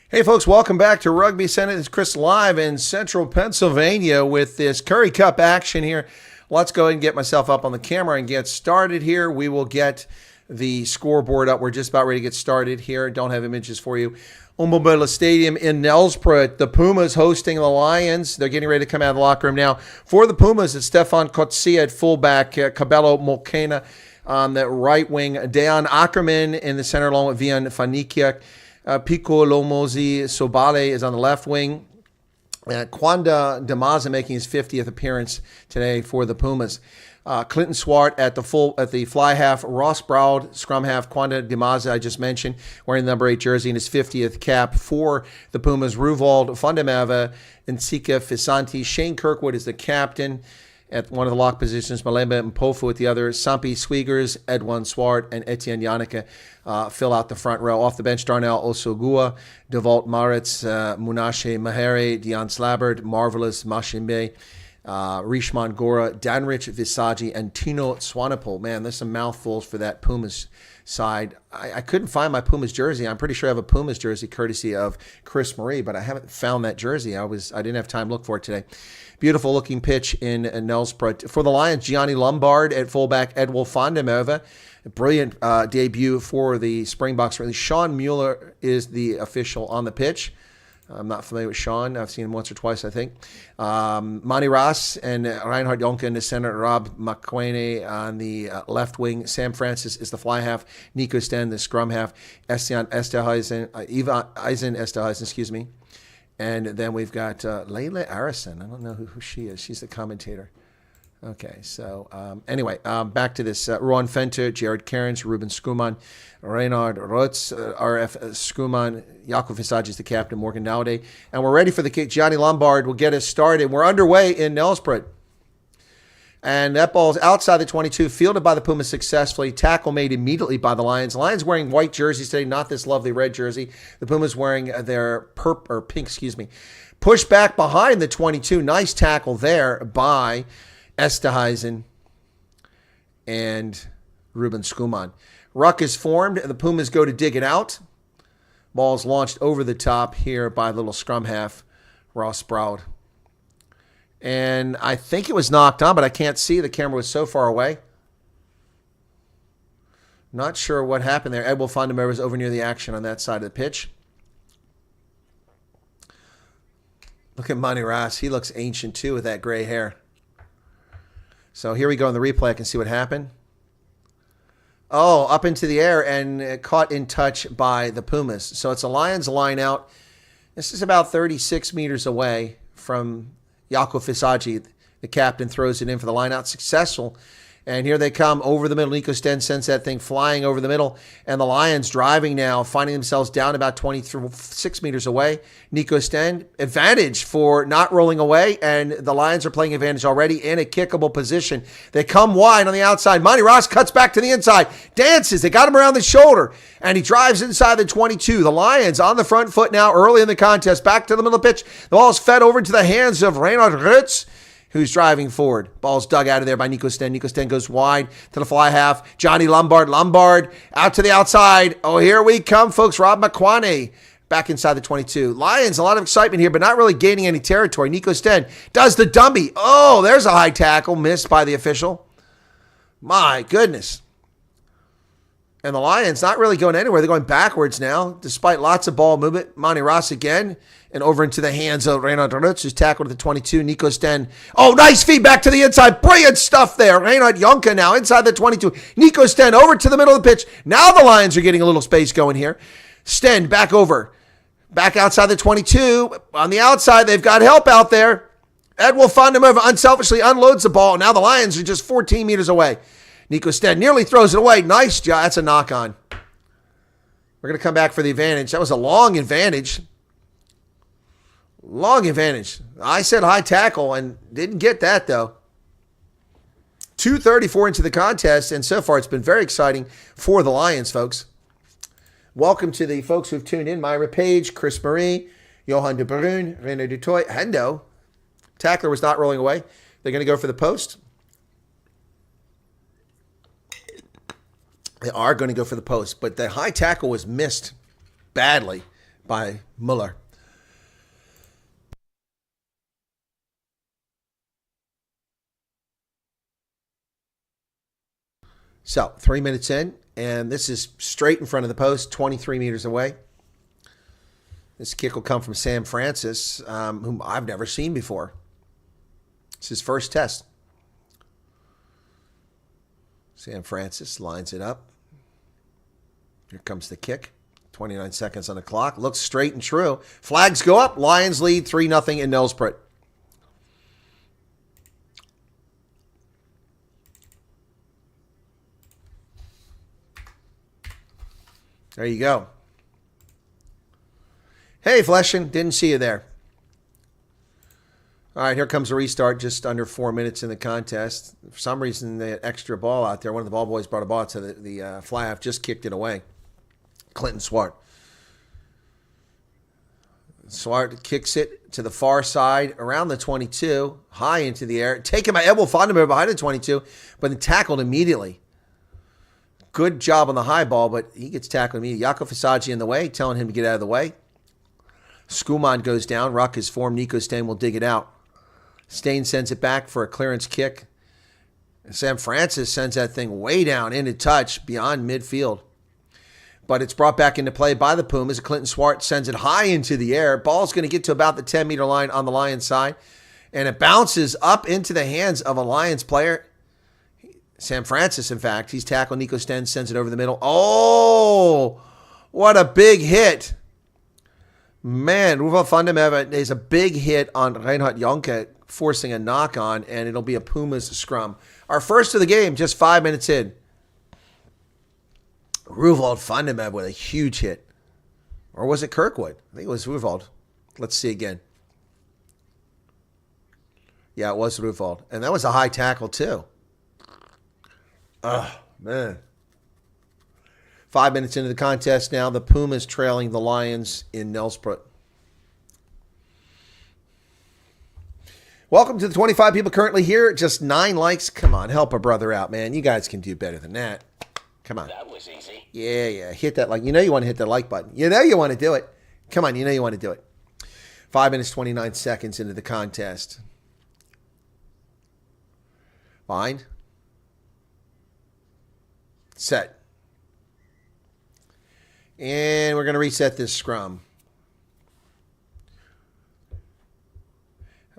Hey folks, welcome back to Rugby Senate. It's Chris live in central Pennsylvania with this Currie Cup action here. Let's go ahead and get myself up on the camera and get started here. We will get the scoreboard up. We're just about ready to get started here. Don't have images for you. Umbobella Stadium in Nelsbrook. The Pumas hosting the Lions. They're getting ready to come out of the locker room now. For the Pumas, it's Stefan Kotsia at fullback, Cabello Molkena on the right wing, Dejan Ackerman in the center along with Vian Fanikiak. Pico Lomozi Sobale is on the left wing. Kwanda Damaza making his 50th appearance today for the Pumas. Clinton Swart at the fly half. Ross Broad, scrum half. Kwanda Damaza, I just mentioned, wearing the number 8 jersey in his 50th cap for the Pumas. Ruvald Fundamava, Nsika Fisanti. Shane Kirkwood is the captain at one of the lock positions. Malemba Mpofu at the other. Sampi Sweegers, Edwin Swart, and Etienne Yannicka fill out the front row. Off the bench, Darnell Osogua, Devalt Maritz, Munashe Mahere, Dion Slabbert, Marvelous Mashimbe, Rishman Gora, Danrich Visaji, and Tino Swanepoel. Man, there's some mouthfuls for that Pumas side. I couldn't find my Pumas jersey. I'm pretty sure I have a Pumas jersey courtesy of Chris Marie, but I haven't found that jersey. I didn't have time to look for it today. Beautiful looking pitch in Nelsbrook. For the Lions, Gianni Lombard at fullback, Edwil Fondemova. Brilliant debut for the Springboks. Really, Sean Mueller is the official on the pitch. I'm not familiar with Sean. I've seen him once or twice, I think. Mani Ras and Reinhard Jonke in the center. Rob McQuaine on the left wing. Sam Francis is the fly half. Nico Sten, the scrum half. Estian Esterhuizen, Eva Eisen Esterhuizen, excuse me. And then we've got Layla Arison. I don't know who she is. She's the commentator. Okay, so anyway, back to this. Ron Fenter, Jared Cairns, Ruben Skuman, Reynard Rotz, RF Skuman, Jakob Visaji is the captain, Morgan Naude. And we're ready for the kick. Gianni Lombard will get us started. We're underway in Nelsbrook. And that ball is outside the 22, fielded by the Pumas successfully. Tackle made immediately by the Lions. The Lions wearing white jerseys today, not this lovely red jersey. The Pumas wearing their pink, Push back behind the 22. Nice tackle there by Esterhuizen and Ruben Skuman. Ruck is formed. The Pumas go to dig it out. Ball's launched over the top here by little scrum half Ross Sproud. And I think it was knocked on, but I can't see. The camera was so far away. Not sure what happened there. Edwil Fondemova was over near the action on that side of the pitch. Look at Mani Ras. He looks ancient too with that gray hair. So here we go in the replay. I can see what happened. Oh, up into the air and caught in touch by the Pumas. So it's a Lions line out. This is about 36 meters away from Jakob Visaji. The captain throws it in for the line out. Successful. And here they come over the middle. Nico Sten sends that thing flying over the middle. And the Lions driving now, finding themselves down about 26 meters away. Nico Sten, advantage for not rolling away. And the Lions are playing advantage already in a kickable position. They come wide on the outside. Mani Ras cuts back to the inside. Dances. They got him around the shoulder. And he drives inside the 22. The Lions on the front foot now early in the contest. Back to the middle of the pitch. The ball is fed over into the hands of Reinhard Rutz, who's driving forward. Ball's dug out of there by Nico Sten. Nico Sten goes wide to the fly half. Johnny Lombard. Lombard out to the outside. Oh, here we come, folks. Rob McQuaine back inside the 22. Lions, a lot of excitement here, but not really gaining any territory. Nico Sten does the dummy. Oh, there's a high tackle missed by the official. My goodness. And the Lions not really going anywhere. They're going backwards now, despite lots of ball movement. Mani Ras again. And over into the hands of Reinhard Rutz, who's tackled at the 22. Nico Sten. Oh, nice feedback to the inside. Brilliant stuff there. Reinhard Jonke now inside the 22. Nico Sten over to the middle of the pitch. Now the Lions are getting a little space going here. Sten back over. Back outside the 22. On the outside, they've got help out there. Edwil Fondemova unselfishly unloads the ball. Now the Lions are just 14 meters away. Nico Sten nearly throws it away. Nice job. That's a knock on. We're going to come back for the advantage. That was a long advantage. Long advantage. I said high tackle and didn't get that, though. 2:34 into the contest, and so far it's been very exciting for the Lions, folks. Welcome to the folks who've tuned in. Myra Page, Chris Marie, Johan de Bruyne, René Dutoy, Hendo. Tackler was not rolling away. They're going to go for the post. They are going to go for the post, but the high tackle was missed badly by Muller. So 3 minutes in, and this is straight in front of the post, 23 meters away. This kick will come from Sam Francis, whom I've never seen before. It's his first test. Sam Francis lines it up. Here comes the kick. 29 seconds on the clock. Looks straight and true. Flags go up. Lions lead 3-0 in Nelspruit. There you go. Hey, Fleshin. Didn't see you there. All right, here comes a restart just under 4 minutes in the contest. For some reason, the extra ball out there, one of the ball boys brought a ball to the fly half, just kicked it away. Clinton Swart. Swart kicks it to the far side, around the 22, high into the air. Taken by Edwin Fondemer behind the 22, but then tackled immediately. Good job on the high ball, but he gets tackled immediately. Jaco Fisagi in the way, telling him to get out of the way. Skuman goes down. Ruck is formed. Nico Stain will dig it out. Stain sends it back for a clearance kick. Sam Francis sends that thing way down into touch beyond midfield. But it's brought back into play by the Pumas. Clinton Swart sends it high into the air. Ball's going to get to about the 10-meter line on the Lions side. And it bounces up into the hands of a Lions player. Sam Francis, in fact. He's tackled. Nico Sten sends it over the middle. Oh, what a big hit. Man, Ruval Fundameva is a big hit on Reinhard Jonke, forcing a knock on, and it'll be a Pumas scrum. Our first of the game, just 5 minutes in. Ruvald Fundameva with a huge hit. Or was it Kirkwood? I think it was Ruvald. Let's see again. Yeah, it was Ruvald. And that was a high tackle, too. Oh, man. 5 minutes into the contest now. The Pumas trailing the Lions in Nelspruit. Welcome to the 25 people currently here. Just 9 likes. Come on, help a brother out, man. You guys can do better than that. Come on. That was easy. Yeah. Hit that like. You know you want to hit the like button. You know you want to do it. Come on, you know you want to do it. 5 minutes, 29 seconds into the contest. Line. Set. And we're going to reset this scrum.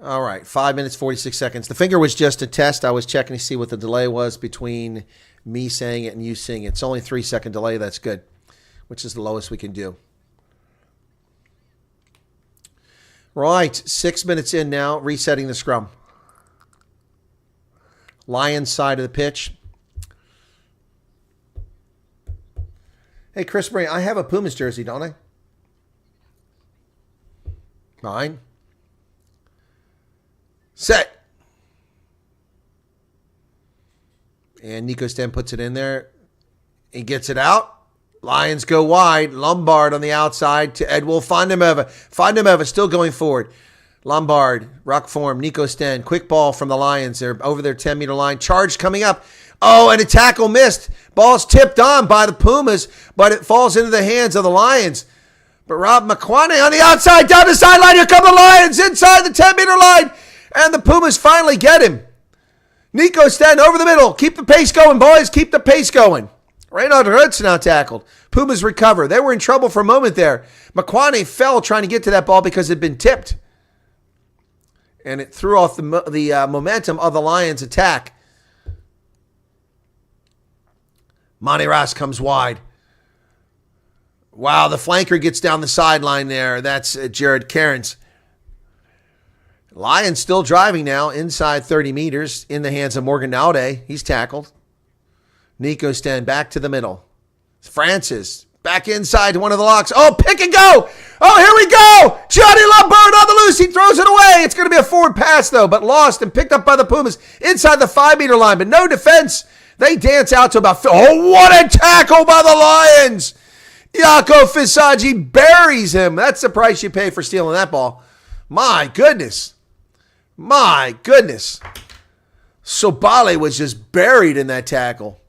All right, 5 minutes, 46 seconds. The finger was just a test. I was checking to see what the delay was between me saying it and you seeing it. It's only a 3-second delay. That's good, which is the lowest we can do. Right, 6 minutes in now, resetting the scrum. Lions side of the pitch. Hey, Chris Murray, I have a Pumas jersey, don't I? Mine. Set. And Nico Sten puts it in there. He gets it out. Lions go wide. Lombard on the outside to Edwil Fondemeva. Fondemeva still going forward. Lombard, ruck form, Nico Sten. Quick ball from the Lions. They're over their 10-meter line. Charge coming up. Oh, and a tackle missed. Ball's tipped on by the Pumas, but it falls into the hands of the Lions. But Rob McQuaney on the outside, down the sideline. Here come the Lions inside the 10-meter line. And the Pumas finally get him. Nico Sten over the middle. Keep the pace going, boys. Keep the pace going. Reinhard Rutz now tackled. Pumas recover. They were in trouble for a moment there. McQuaney fell trying to get to that ball because it had been tipped. And it threw off the momentum of the Lions' attack. Monty Ross comes wide. Wow, the flanker gets down the sideline there. That's Jared Cairns. Lions still driving now inside 30 meters in the hands of Morgan Naude. He's tackled. Nico Sten back to the middle. Francis back inside to one of the locks. Oh, pick and go. Oh, here we go. Johnny Lombard on the loose. He throws it away. It's going to be a forward pass, though, but lost and picked up by the Pumas inside the 5-meter line, but no defense. They dance out to about... Oh, what a tackle by the Lions. Jaco Fisagi buries him. That's the price you pay for stealing that ball. My goodness. My goodness. Sobale was just buried in that tackle.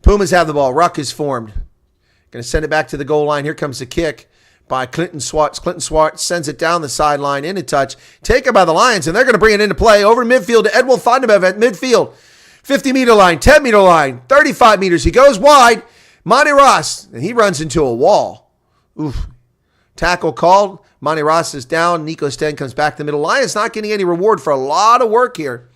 Pumas have the ball. Ruck is formed. Going to send it back to the goal line. Here comes the kick. by Clinton Swartz. Clinton Swartz sends it down the sideline into touch. Taken by the Lions, and they're going to bring it into play over midfield to Edwin Thondebev at midfield. 50-meter line, 10-meter line, 35 meters. He goes wide. Monty Ross, and he runs into a wall. Oof. Tackle called. Monty Ross is down. Nico Sten comes back to the middle. Lions not getting any reward for a lot of work here.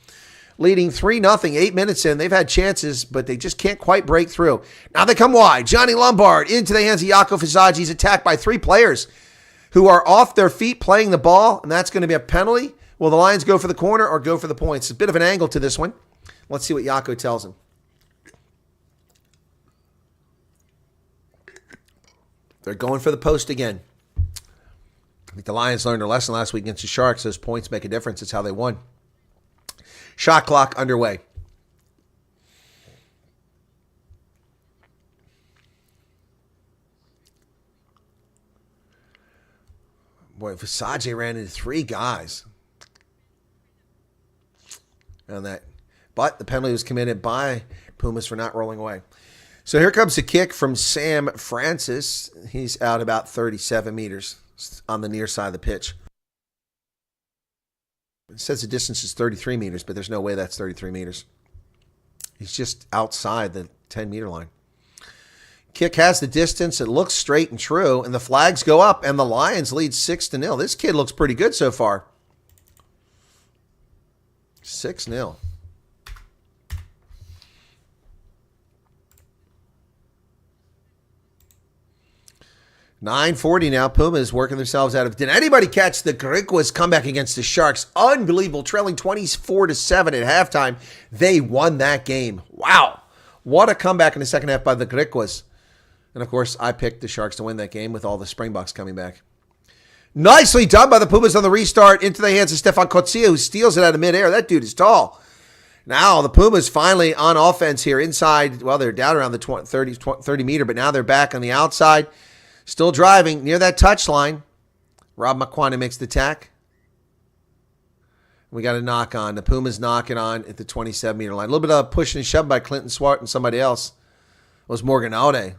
Leading 3-0, 8 minutes in. They've had chances, but they just can't quite break through. Now they come wide. Johnny Lombard into the hands of Jaco Fisagi. He's attacked by 3 players who are off their feet playing the ball, and that's going to be a penalty. Will the Lions go for the corner or go for the points? It's a bit of an angle to this one. Let's see what Jaco tells him. They're going for the post again. I think the Lions learned their lesson last week against the Sharks. Those points make a difference. It's how they won. Shot clock underway. Boy, Fisagi ran into 3 guys on that. But the penalty was committed by Pumas for not rolling away. So here comes the kick from Sam Francis. He's out about 37 meters on the near side of the pitch. It says the distance is 33 meters, but there's no way that's 33 meters. He's just outside the 10-meter line. Kick has the distance. It looks straight and true, and the flags go up, and the Lions lead 6-0. This kid looks pretty good so far. 6-0. $9:40 now. Pumas working themselves out of. Did anybody catch the Griquas comeback against the Sharks? Unbelievable. Trailing 24-7 at halftime. They won that game. Wow. What a comeback in the second half by the Griquas. And, of course, I picked the Sharks to win that game with all the Springboks coming back. Nicely done by the Pumas on the restart into the hands of Stefan Kotsia, who steals it out of midair. That dude is tall. Now the Pumas finally on offense here inside. Well, they're down around the 30 meter, but now they're back on the outside. Still driving near that touchline. Rob McQuana makes the tack. We got a knock on. The Pumas knocking on at the 27-meter line. A little bit of push and shove by Clinton Swart and somebody else. It was Morgan Aude.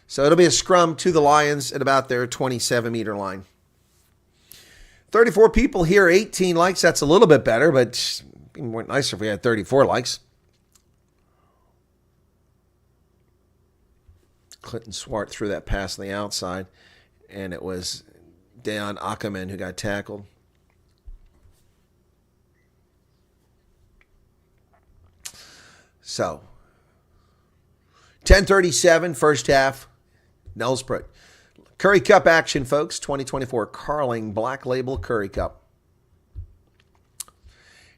So it'll be a scrum to the Lions at about their 27-meter line. 34 people here, 18 likes. That's a little bit better, but it'd be more nicer if we had 34 likes. Clinton Swart threw that pass on the outside, and it was Dejan Ackerman who got tackled. So, 10:37, first half, Nelsbrook. Currie Cup action, folks, 2024 Carling Black Label Currie Cup.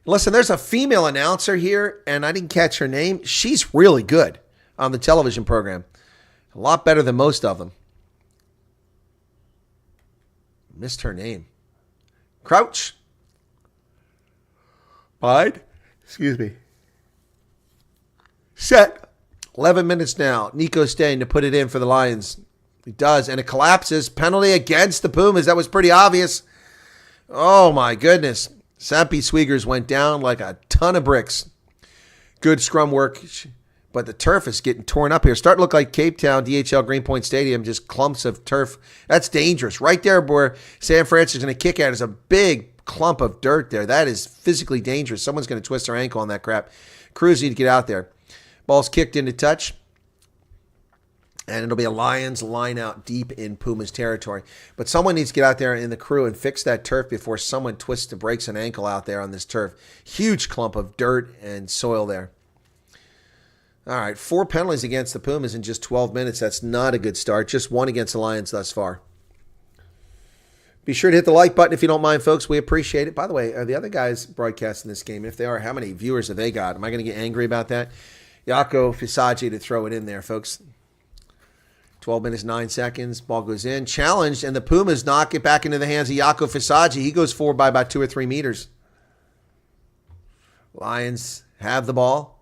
Listen, there's a female announcer here, and I didn't catch her name. She's really good on the television program. A lot better than most of them. Missed her name. Crouch. Bide. Excuse me. Set. 11 minutes now. Nico Stain to put it in for the Lions. He does, and it collapses. Penalty against the Pumas. That was pretty obvious. Oh, my goodness. Sampi Sweegers went down like a ton of bricks. Good scrum work. But the turf is getting torn up here. Starting to look like Cape Town, DHL Greenpoint Stadium, just clumps of turf. That's dangerous. Right there where San Francisco is going to kick at is a big clump of dirt there. That is physically dangerous. Someone's going to twist their ankle on that crap. Crews need to get out there. Ball's kicked into touch. And it'll be a Lions line out deep in Pumas territory. But someone needs to get out there in the crew and fix that turf before someone twists and breaks an ankle out there on this turf. Huge clump of dirt and soil there. All right, 4 penalties against the Pumas in just 12 minutes. That's not a good start. Just 1 against the Lions thus far. Be sure to hit the like button if you don't mind, folks. We appreciate it. By the way, are the other guys broadcasting this game? If they are, how many viewers have they got? Am I going to get angry about that? Jaco Fisagi to throw it in there, folks. 12 minutes, 9 seconds. Ball goes in. Challenged, and the Pumas knock it back into the hands of Jaco Fisagi. He goes forward by about 2 or 3 meters. Lions have the ball.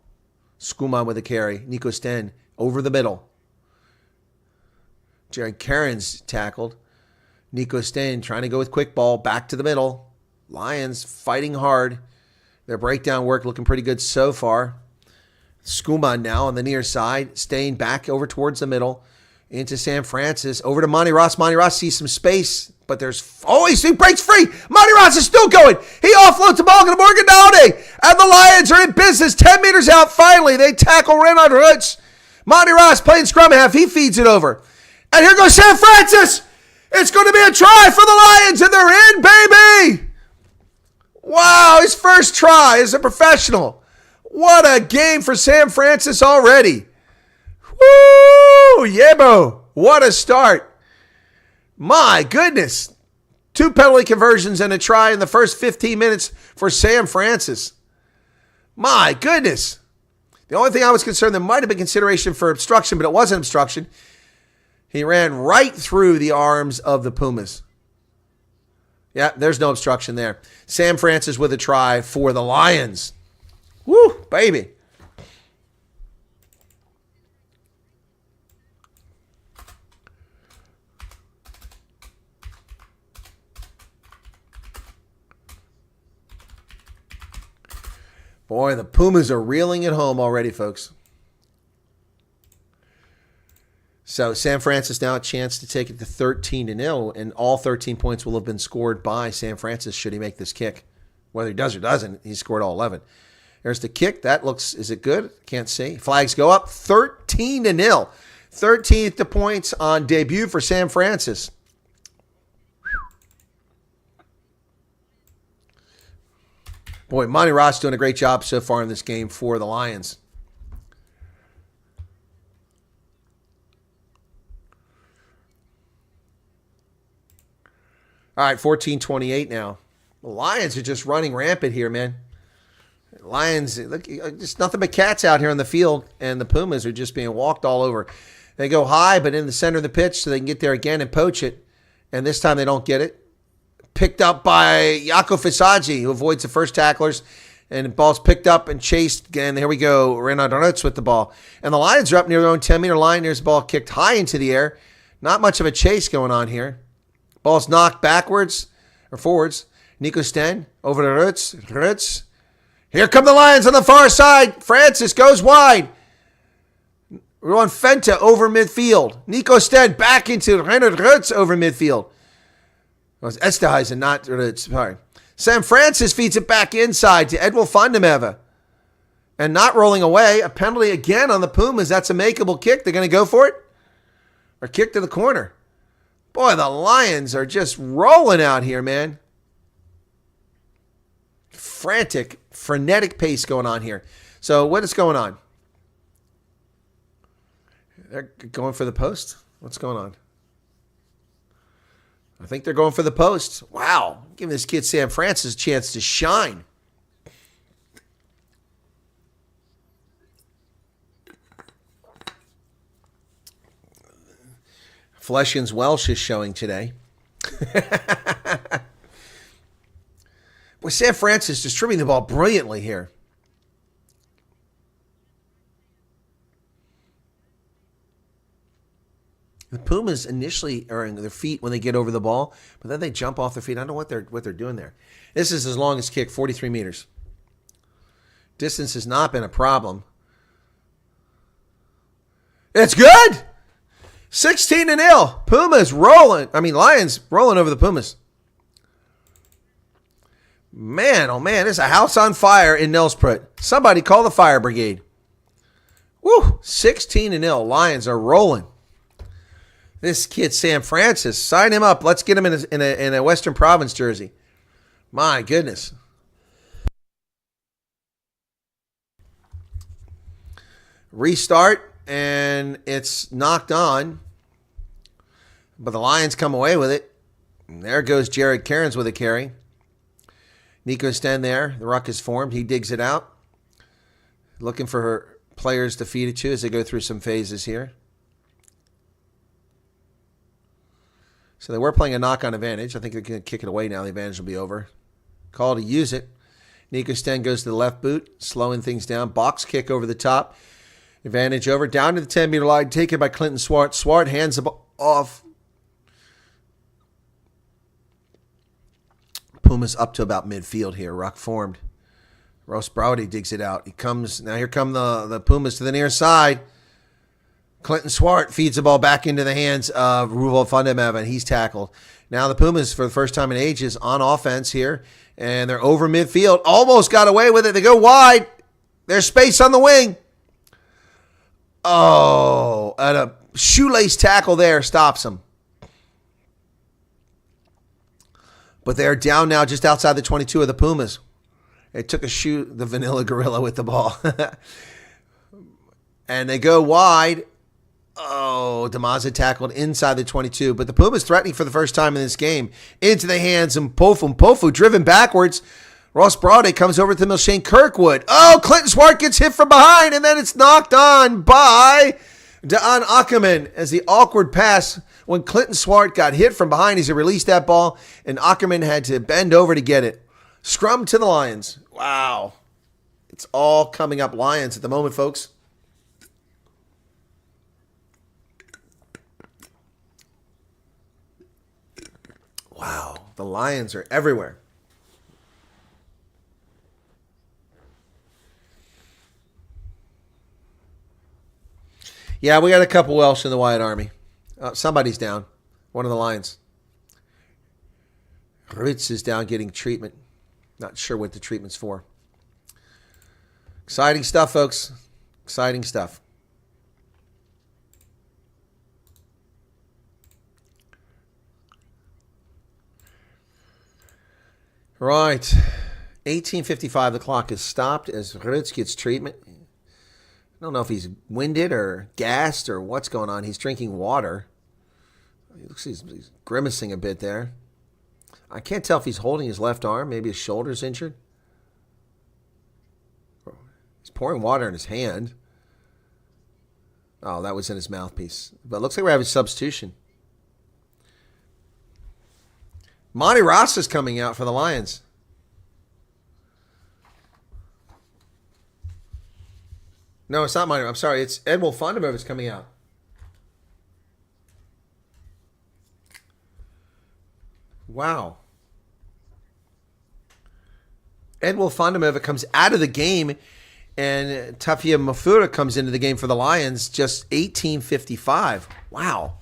Skuman with a carry. Nico Sten over the middle. Jared Cairns tackled. Nico Sten trying to go with quick ball back to the middle. Lions fighting hard. Their breakdown work looking pretty good so far. Skuman now on the near side. Staying back over towards the middle. into Sam Francis. Over to Monty Ross. Monty Ross sees some space, but there's always he breaks free. Monty Ross is still going. He offloads the ball to Morgan Dowdy. And the Lions are in business. 10 meters out, finally. They tackle Renard Roots. Monty Ross playing scrum half. He feeds it over. And here goes Sam Francis. It's going to be a try for the Lions, and they're in, baby. Wow, his first try as a professional. What a game for Sam Francis already. Woo! Yebo. What a start. My goodness. 2 penalty conversions and a try in the first 15 minutes for Sam Francis. My goodness. The only thing I was concerned, there might have been consideration for obstruction, but it wasn't obstruction. He ran right through the arms of the Pumas. Yeah, there's no obstruction there. Sam Francis with a try for the Lions. Woo, baby. Boy, the Pumas are reeling at home already, folks. So Sam Francis now a chance to take it to 13-0, and all 13 points will have been scored by Sam Francis should he make this kick. Whether he does or doesn't, he scored all 11. There's the kick. That looks, is it good? Can't see. Flags go up. 13-0. 13th points on debut for Sam Francis. Boy, Monty Ross doing a great job so far in this game for the Lions. All right, 14-28 now. The Lions are just running rampant here, man. Lions, look, just nothing but cats out here on the field, and the Pumas are just being walked all over. They go high, but in the center of the pitch so they can get there again and poach it, and this time they don't get it. Picked up by Jaco Fisagi, who avoids the first tacklers, and the ball's picked up and chased again. Here we go, Renard Roots with the ball. And the Lions are up near their own 10-meter line. There's the ball kicked high into the air. Not much of a chase going on here. Ball's knocked backwards or forwards. Nico Sten over to Roots. Roots. Here come the Lions on the far side. Francis goes wide. We're on Fenta over midfield. Nico Sten back into Renard Roots over midfield. It was Esterhuizen, not Roots. Sorry. Sam Francis feeds it back inside to Edwil Fondemeva. And not rolling away. A penalty again on the Pumas. That's a makeable kick. They're going to go for it? Or kick to the corner. Boy, the Lions are just rolling out here, man. Frantic, frenetic pace going on here. So what is going on? They're going for the post? What's going on? I think they're going for the post. Wow. Giving this kid Sam Francis a chance to shine. Fleshin's Welsh is showing today. Boy, Sam Francis distributing the ball brilliantly here. The Pumas initially are on their feet when they get over the ball, but then they jump off their feet. I don't know what they're doing there. This is his longest kick, 43 meters. Distance has not been a problem. It's good. 16-0. Pumas rolling. Lions rolling over the Pumas. Man, oh man, there's a house on fire in Nelspruit. Somebody call the fire brigade. Woo, 16-0. Lions are rolling. This kid, Sam Francis, sign him up. Let's get him in a Western Province jersey. My goodness. Restart, and it's knocked on. But the Lions come away with it. And there goes Jared Cairns with a carry. Nico Sten there. The ruck is formed. He digs it out. Looking for her players to feed it to as they go through some phases here. So they were playing a knock-on advantage. I think they're going to kick it away now. The advantage will be over. Call to use it. Nico Sten goes to the left boot, slowing things down. Box kick over the top. Advantage over. Down to the 10-meter line. Taken by Clinton Swart. Swart hands the ball off. Pumas up to about midfield here. Ruck formed. Ross Browdy digs it out. He comes. Now here come the Pumas to the near side. Clinton Swart feeds the ball back into the hands of Ruval Fundemev, and he's tackled. Now the Pumas, for the first time in ages, on offense here, and they're over midfield. Almost got away with it. They go wide. There's space on the wing. Oh, and a shoelace tackle there stops them. But they're down now just outside the 22 of the Pumas. It took the vanilla gorilla with the ball. And they go wide. Oh, Damaza tackled inside the 22. But the Pumas threatening for the first time in this game. Into the hands of Mpofu. Mpofu driven backwards. Ross Braude comes over to Milshane Kirkwood. Oh, Clinton Swart gets hit from behind, and then it's knocked on by Da'an Ackerman as the awkward pass. When Clinton Swart got hit from behind, he released that ball, and Ackerman had to bend over to get it. Scrum to the Lions. Wow. It's all coming up Lions at the moment, folks. Wow. The Lions are everywhere. Yeah, we got a couple Welsh in the Wyatt Army. Somebody's down. One of the Lions. Ritz is down getting treatment. Not sure what the treatment's for. Exciting stuff, folks. Exciting stuff. Right. 18:55, the clock is stopped as Ritz gets treatment. I don't know if he's winded or gassed or what's going on. He's drinking water. He looks he's grimacing a bit there. I can't tell if he's holding his left arm. Maybe his shoulder's injured. He's pouring water in his hand. Oh, that was in his mouthpiece. But it looks like we're having substitution. Monty Ross is coming out for the Lions. No, it's not Monty. I'm sorry. It's Edwin Fundemev is coming out. Wow. Edwin Fundemev comes out of the game, and Tafia Mafura comes into the game for the Lions just 18:55. Wow.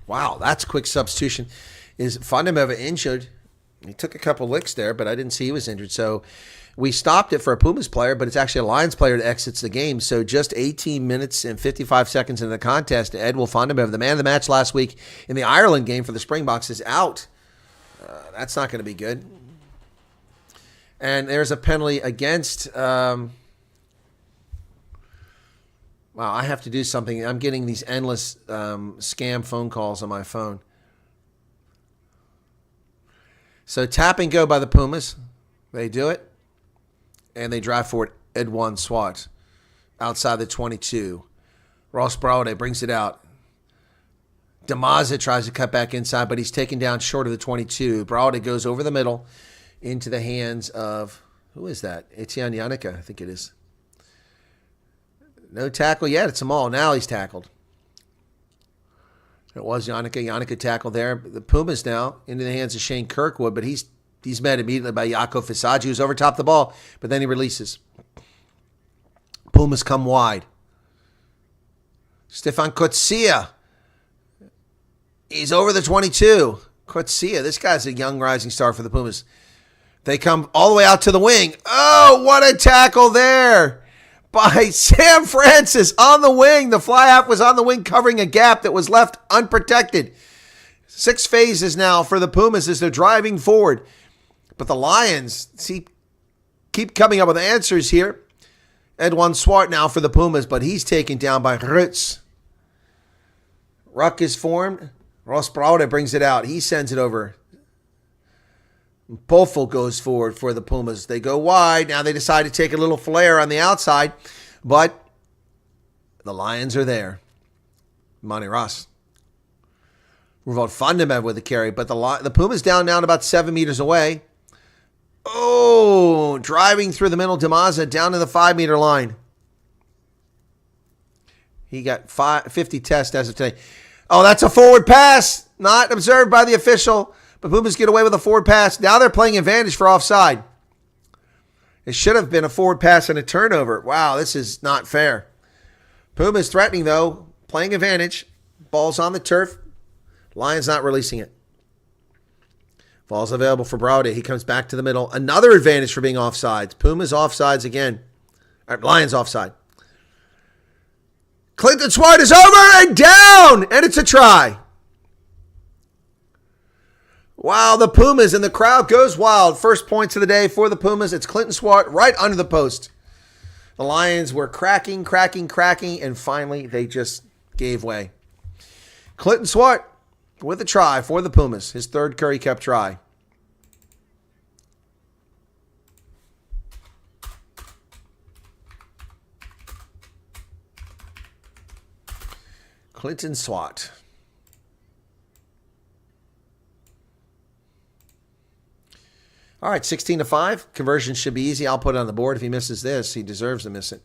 Wow, that's quick substitution. Is Fundemev injured? He took a couple licks there, but I didn't see he was injured. So we stopped it for a Pumas player, but it's actually a Lions player that exits the game. So just 18 minutes and 55 seconds into the contest, Edwin Fundemev, the man of the match last week in the Ireland game for the Springboks, is out. That's not going to be good. And there's a penalty against... wow, I have to do something. I'm getting these endless scam phone calls on my phone. So tap and go by the Pumas. They do it. And they drive forward Edwin Swart outside the 22. Ross Braude brings it out. Damaza tries to cut back inside, but he's taken down short of the 22. Braude goes over the middle into the hands of, who is that? Etienne Yannicka, I think it is. No tackle yet. It's Amal. Now he's tackled. It was Yannicka. Yannicka tackled there. The Pumas now into the hands of Shane Kirkwood, but he's met immediately by Jaco Fisagi, who's over top the ball, but then he releases. Pumas come wide. Stefan Kotsia. He's over the 22. Kotsia, this guy's a young rising star for the Pumas. They come all the way out to the wing. Oh, what a tackle there by Sam Francis on the wing. The fly half was on the wing covering a gap that was left unprotected. 6 phases now for the Pumas as they're driving forward. But the Lions keep coming up with answers here. Edwin Swart now for the Pumas, but he's taken down by Ritz. Ruck is formed. Ross Braude brings it out. He sends it over. Pofel goes forward for the Pumas. They go wide. Now they decide to take a little flare on the outside, but the Lions are there. Monty Ross. Ruval Fundemev with the carry, but the Pumas down about 7 meters away. Oh, driving through the middle, Damaza down to the 5-meter line. He got 50 tests as of today. Oh, that's a forward pass. Not observed by the official. But Pumas get away with a forward pass. Now they're playing advantage for offside. It should have been a forward pass and a turnover. Wow, this is not fair. Pumas threatening, though. Playing advantage. Ball's on the turf. Lions not releasing it. Ball's available for Browdy. He comes back to the middle. Another advantage for being offsides. Pumas offsides again. Lions offside. Clinton Swart is over and down, and it's a try. Wow, the Pumas, and the crowd goes wild. First points of the day for the Pumas. It's Clinton Swart right under the post. The Lions were cracking, and finally they just gave way. Clinton Swart with a try for the Pumas, his third Currie Cup try. Clinton Swart. All right, 16-5. Conversion should be easy. I'll put it on the board. If he misses this, he deserves to miss it.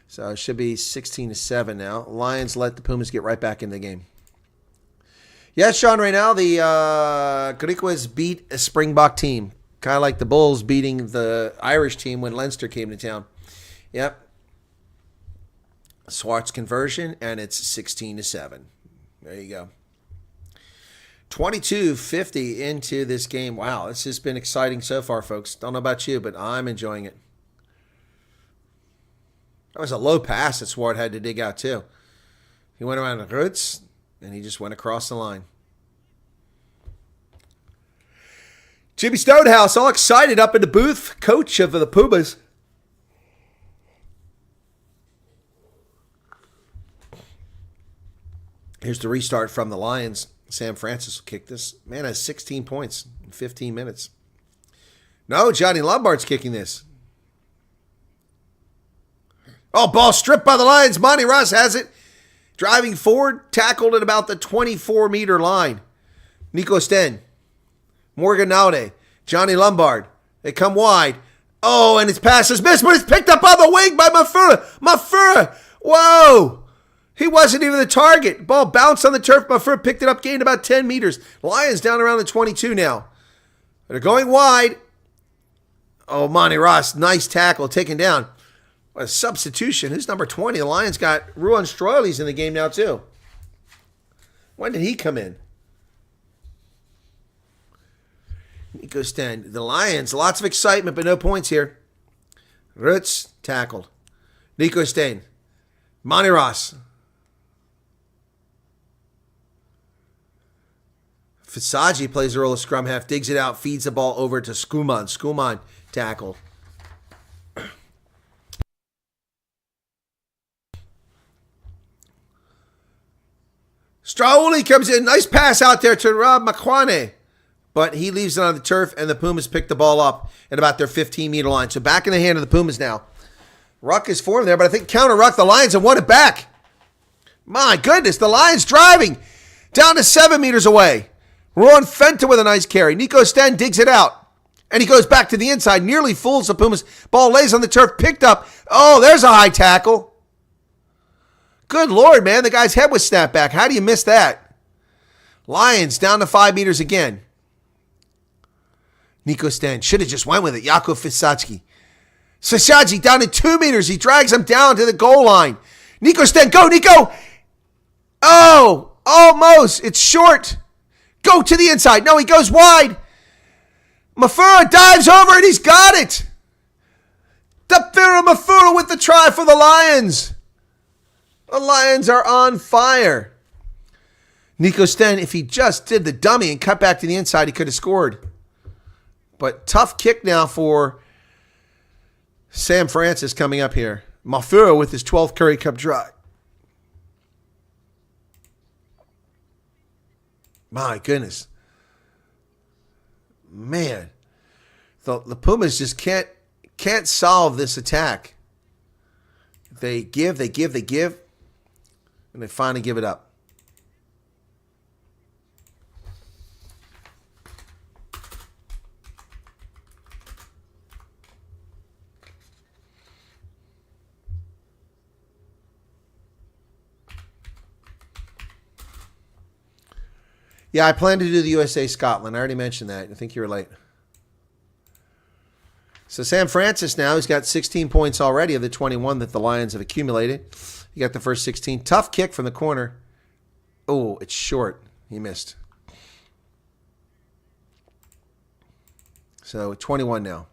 So it should be 16-7 now. Lions let the Pumas get right back in the game. Yes, Sean, right now the Griquas beat a Springbok team. Kind of like the Bulls beating the Irish team when Leinster came to town. Yep. Swart's conversion, and it's 16-7. There you go. 22:50 into this game. Wow, this has been exciting so far, folks. Don't know about you, but I'm enjoying it. That was a low pass that Swart had to dig out, too. He went around the roots, and he just went across the line. Jimmy Stonehouse all excited up in the booth, coach of the Pumas. Here's the restart from the Lions. Sam Francis will kick this. Man has 16 points in 15 minutes. No, Johnny Lombard's kicking this. Oh, ball stripped by the Lions. Monty Ross has it. Driving forward, tackled at about the 24-meter line. Nico Sten. Morgan Naude. Johnny Lombard. They come wide. Oh, and his pass is missed, but it's picked up on the wing by Mafura. Mafura. Whoa. He wasn't even the target. Ball bounced on the turf. Mafura picked it up, gained about 10 meters. Lions down around the 22 now. They're going wide. Oh, Monty Ross, nice tackle, taken down. What a substitution. Who's number 20? The Lions got Ruan Stroyles in the game now, too. When did he come in? Nico Sten. The Lions, lots of excitement, but no points here. Rutz tackled. Nico Sten. Monty Ross. Fisagi plays the role of scrum half, digs it out, feeds the ball over to Skuman. Skuman tackle. Strauli comes in. Nice pass out there to Rob Makwane. But he leaves it on the turf, and the Pumas pick the ball up at about their 15-meter line. So back in the hand of the Pumas now. Ruck is formed there, but I think counter Ruck, the Lions have won it back. My goodness, the Lions driving down to 7 meters away. Ron Fenta with a nice carry. Nico Sten digs it out. And he goes back to the inside, nearly fools the Pumas. Ball lays on the turf, picked up. Oh, there's a high tackle. Good Lord, man. The guy's head was snapped back. How do you miss that? Lions down to 5 meters again. Nico Sten should have just went with it. Jakub Fisacki. Fisacki down to 2 meters. He drags him down to the goal line. Nico Sten, go, Nico. Oh, almost. It's short. Go to the inside. No, he goes wide. Mafura dives over and he's got it. Tapira Mafura with the try for the Lions. The Lions are on fire. Nico Sten, if he just did the dummy and cut back to the inside, he could have scored. But tough kick now for Sam Francis coming up here. Mafura with his 12th Currie Cup try. My goodness. Man. The Pumas just can't solve this attack. They give, and they finally give it up. Yeah, I plan to do the USA Scotland. I already mentioned that. I think you were late. So Sam Francis now, he's got 16 points already of the 21 that the Lions have accumulated. He got the first 16. Tough kick from the corner. Oh, it's short. He missed. So 21 now.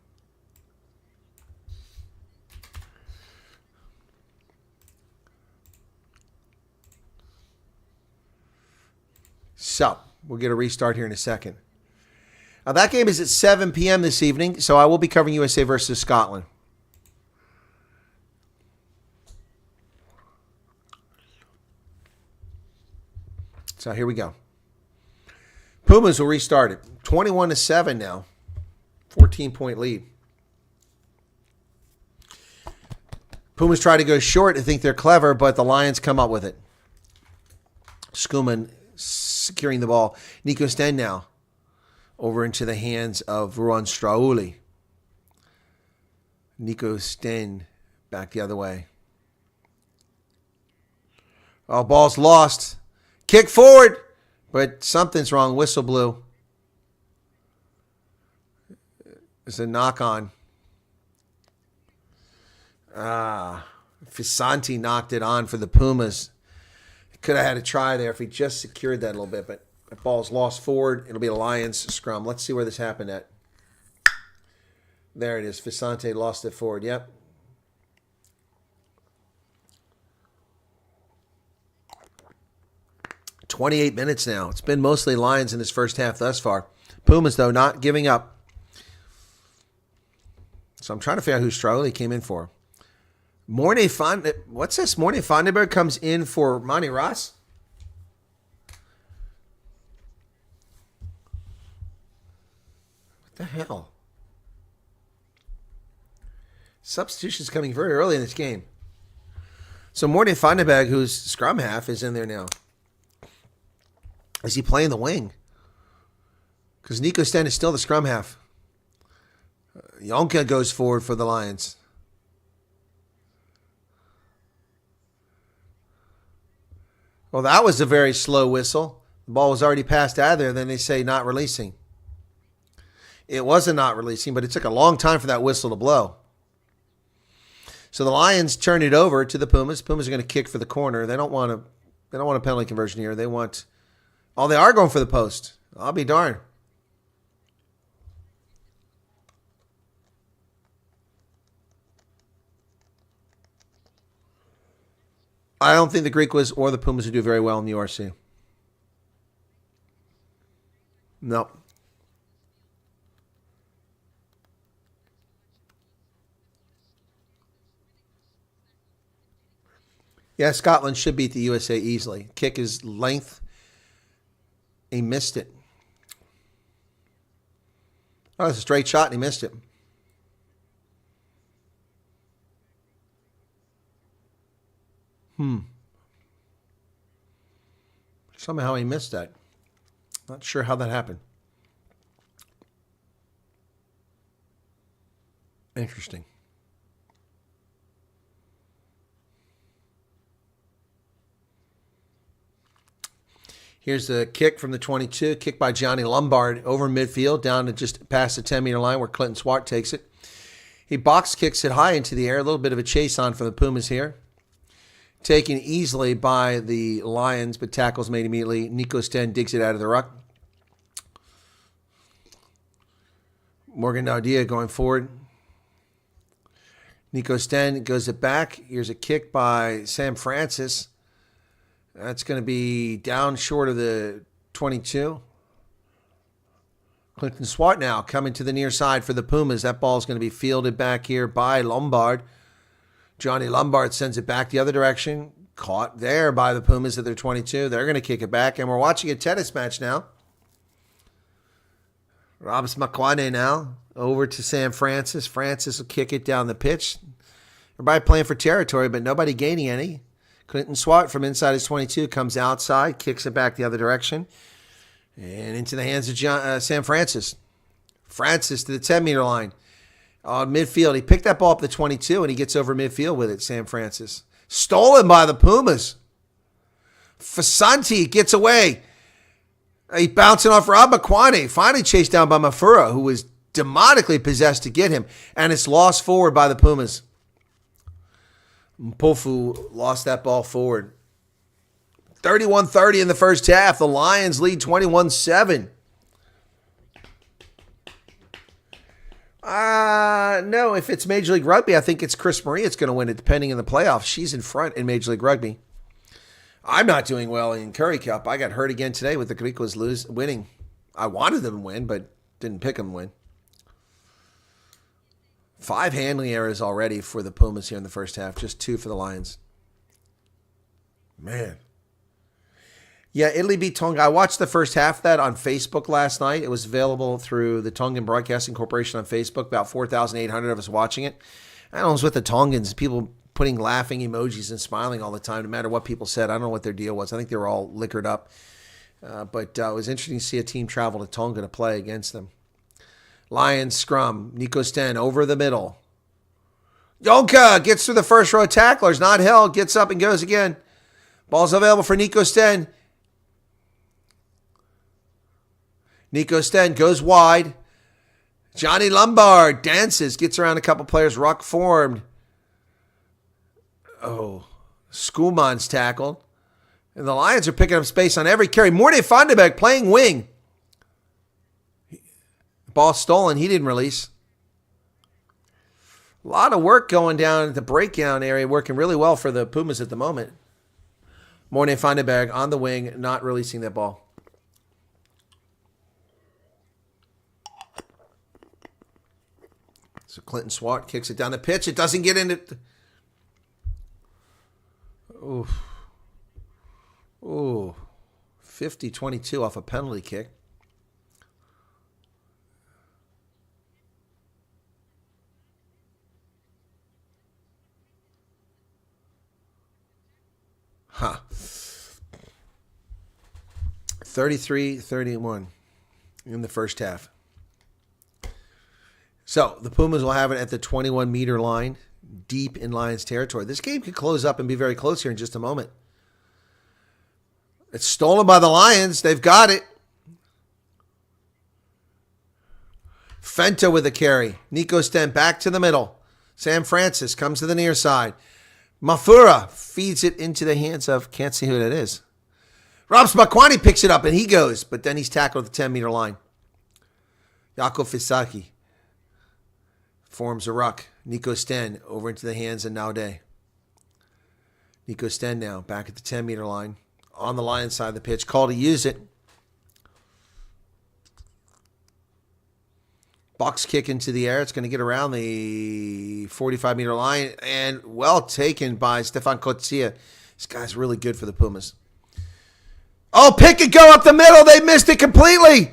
So we'll get a restart here in a second. Now that game is at 7 p.m. this evening, so I will be covering USA versus Scotland. So here we go. Pumas will restart it. 21-7 now. 14-point lead. Pumas try to go short and think they're clever, but the Lions come up with it. Skuman securing the ball. Nico Sten now over into the hands of Ruan Strauli. Nico Sten back the other way. Oh, ball's lost. Kick forward, but something's wrong. Whistle blew. There's a knock on. Fisanti knocked it on for the Pumas. Could have had a try there if he just secured that a little bit, but the ball's lost forward. It'll be a Lions scrum. Let's see where this happened at. There it is. Fisanti lost it forward. Yep. "28 minutes now. It's been mostly Lions in this first half thus far. Pumas, though, not giving up. So I'm trying to figure out who Strauli came in for. What's this? Morne Vandenberg comes in for Monty Ross? What the hell? Substitutions coming very early in this game. So Morne Vandenberg, who's scrum half, is in there now. Is he playing the wing? Because Nico Sten is still the scrum half. Jonka goes forward for the Lions. Well, that was a very slow whistle. The ball was already passed out of there. Then they say not releasing. It wasn't not releasing, but it took a long time for that whistle to blow. So the Lions turn it over to the Pumas. Pumas are going to kick for the corner. They don't want a penalty conversion here. They want. Oh, they are going for the post. I'll be darned. I don't think the Griquas or the Pumas would do very well in the URC. No. Yeah, Scotland should beat the USA easily. Kick is length. He missed it. Oh, it's a straight shot and he missed it. Somehow he missed that. Not sure how that happened. Interesting. Here's the kick from the 22. Kick by Johnny Lombard over midfield down to just past the 10-meter line where Clinton Swart takes it. He box kicks it high into the air. A little bit of a chase on for the Pumas here. Taken easily by the Lions, but tackles made immediately. Nico Sten digs it out of the ruck. Morgan Naudia going forward. Nico Sten goes it back. Here's a kick by Sam Francis. That's going to be down short of the 22. Clinton Swart now coming to the near side for the Pumas. That ball is going to be fielded back here by Lombard. Johnny Lombard sends it back the other direction. Caught there by the Pumas at their 22. They're going to kick it back. And we're watching a tennis match now. Robs Makwane now over to Sam Francis. Francis will kick it down the pitch. Everybody playing for territory, but nobody gaining any. Clinton Swart from inside his 22 comes outside, kicks it back the other direction. And into the hands of Sam Francis. Francis to the 10-meter line. Midfield. He picked that ball up the 22 and he gets over midfield with it, Sam Francis. Stolen by the Pumas. Fisanti gets away. He's bouncing off Rob Makwane. Finally chased down by Mafura, who was demonically possessed to get him. And it's lost forward by the Pumas. Mpofu lost that ball forward. 31-30 in the first half. The Lions lead 21-7. No, if it's Major League Rugby, I think it's Chris Marie that's going to win it, depending on the playoffs. She's in front in Major League Rugby. I'm not doing well in Currie Cup. I got hurt again today with the Gricos winning. I wanted them to win, but didn't pick them to win. 5 handling errors already for the Pumas here in the first half. Just 2 for the Lions. Man. Yeah, Italy beat Tonga. I watched the first half of that on Facebook last night. It was available through the Tongan Broadcasting Corporation on Facebook. About 4,800 of us watching it. I was with the Tongans. People putting laughing emojis and smiling all the time, no matter what people said. I don't know what their deal was. I think they were all liquored up. But it was interesting to see a team travel to Tonga to play against them. Lions scrum. Nico Sten over the middle. Yonka gets through the first row of tacklers. Not held. Gets up and goes again. Ball's available for Nico Sten. Nico Sten goes wide. Johnny Lombard dances. Gets around a couple players. Ruck formed. Oh, Schoolman's tackled. And the Lions are picking up space on every carry. Morne Vandenberg playing wing. Ball stolen. He didn't release. A lot of work going down at the breakdown area, working really well for the Pumas at the moment. Morne Vandenberg on the wing, not releasing that ball. So Clinton Swart kicks it down the pitch. It doesn't get into... Oof. Ooh. 50-22 off a penalty kick. Huh. 33-31 in the first half. So the Pumas will have it at the 21-meter line, deep in Lions territory. This game could close up and be very close here in just a moment. It's stolen by the Lions. They've got it. Fenta with a carry. Nico Sten back to the middle. Sam Francis comes to the near side. Mafura feeds it into the hands of, can't see who that is. Robs Makwani picks it up and he goes, but then he's tackled at the 10-meter line. Yakov Fisaki forms a ruck. Nico Sten over into the hands of Naude. Nico Sten now back at the 10-meter line on the Lions side of the pitch. Call to use it. Box kick into the air. It's going to get around the 45-meter line. And well taken by Stefan Kotsia. This guy's really good for the Pumas. Oh, pick and go up the middle. They missed it completely.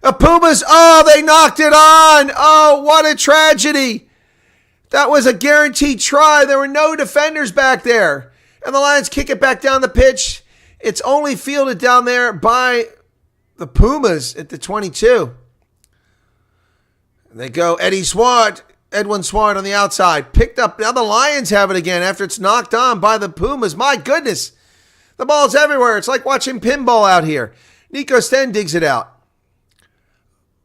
The Pumas, they knocked it on. Oh, what a tragedy. That was a guaranteed try. There were no defenders back there. And the Lions kick it back down the pitch. It's only fielded down there by the Pumas at the 22. They go Edwin Swart on the outside. Picked up. Now the Lions have it again after it's knocked on by the Pumas. My goodness. The ball's everywhere. It's like watching pinball out here. Nico Sten digs it out.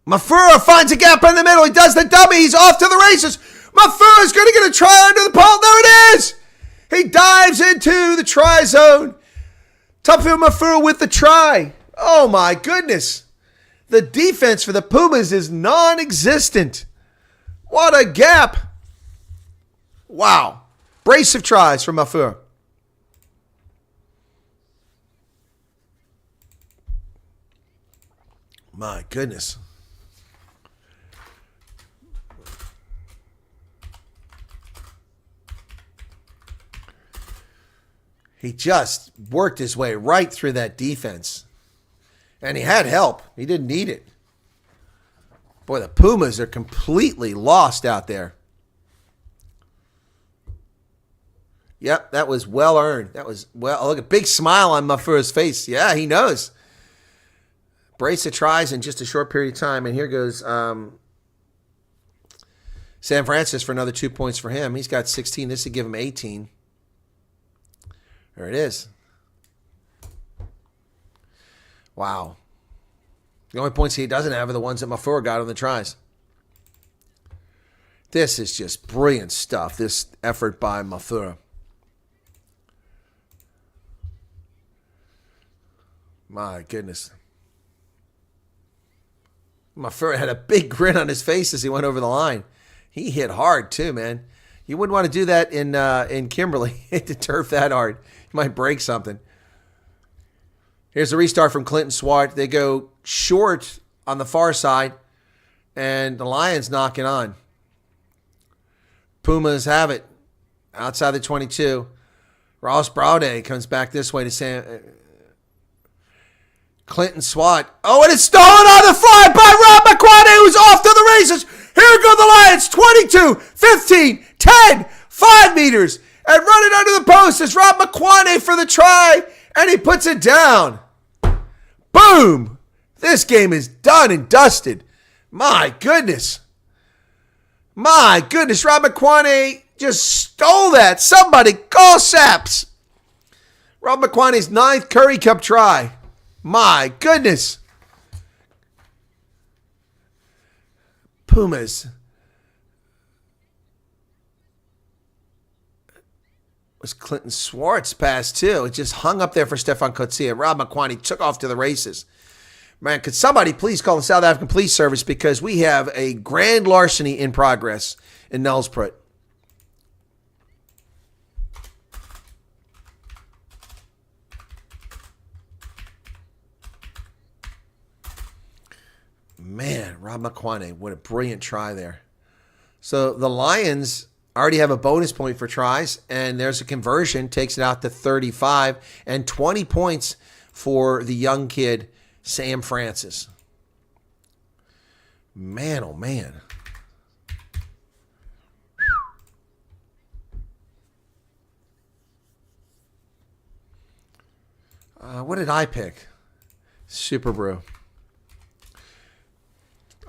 Mafura finds a gap in the middle. He does the dummy. He's off to the races. Mafura's going to get a try under the pole. There it is. He dives into the try zone. Taufil Mafura with the try. Oh, my goodness. The defense for the Pumas is non-existent. What a gap. Wow. Brace of tries from Mafura. My goodness. He just worked his way right through that defense. And he had help. He didn't need it. Boy, the Pumas are completely lost out there. Yep, that was well earned. That was look, a big smile on Mafura's face. Yeah, he knows. Brace of tries in just a short period of time. And here goes Sam Francis for another 2 points for him. He's got 16. This would give him 18. There it is. Wow. The only points he doesn't have are the ones that Mafura got on the tries. This is just brilliant stuff, this effort by Mathura. My goodness. Mathura had a big grin on his face as he went over the line. He hit hard too, man. You wouldn't want to do that in Kimberley to turf that hard. You might break something. Here's a restart from Clinton Swart. They go short on the far side, and the Lions knock it on. Pumas have it outside the 22. Ross Browday comes back this way to Sam. Clinton Swat. Oh, and it's stolen on the fly by Rob McQuade, who's off to the races. Here go the Lions. 22, 15, 10, 5 meters. And running under the post is Rob McQuade for the try, and he puts it down. Boom. This game is done and dusted. My goodness. My goodness, Rob McQuade just stole that. Somebody call Saps. Rob McQuade's 9th Currie Cup try. My goodness. Pumas. Was Clinton Swartz pass too. It just hung up there for Stefan Coetzee. Rob McQuade took off to the races. Man, could somebody please call the South African Police Service, because we have a grand larceny in progress in Nelspruit. Man, Rob McQuade, what a brilliant try there. So the Lions already have a bonus point for tries, and there's a conversion, takes it out to 35, and 20 points for the young kid, Sam Francis. Man, oh man. What did I pick? Super Brew.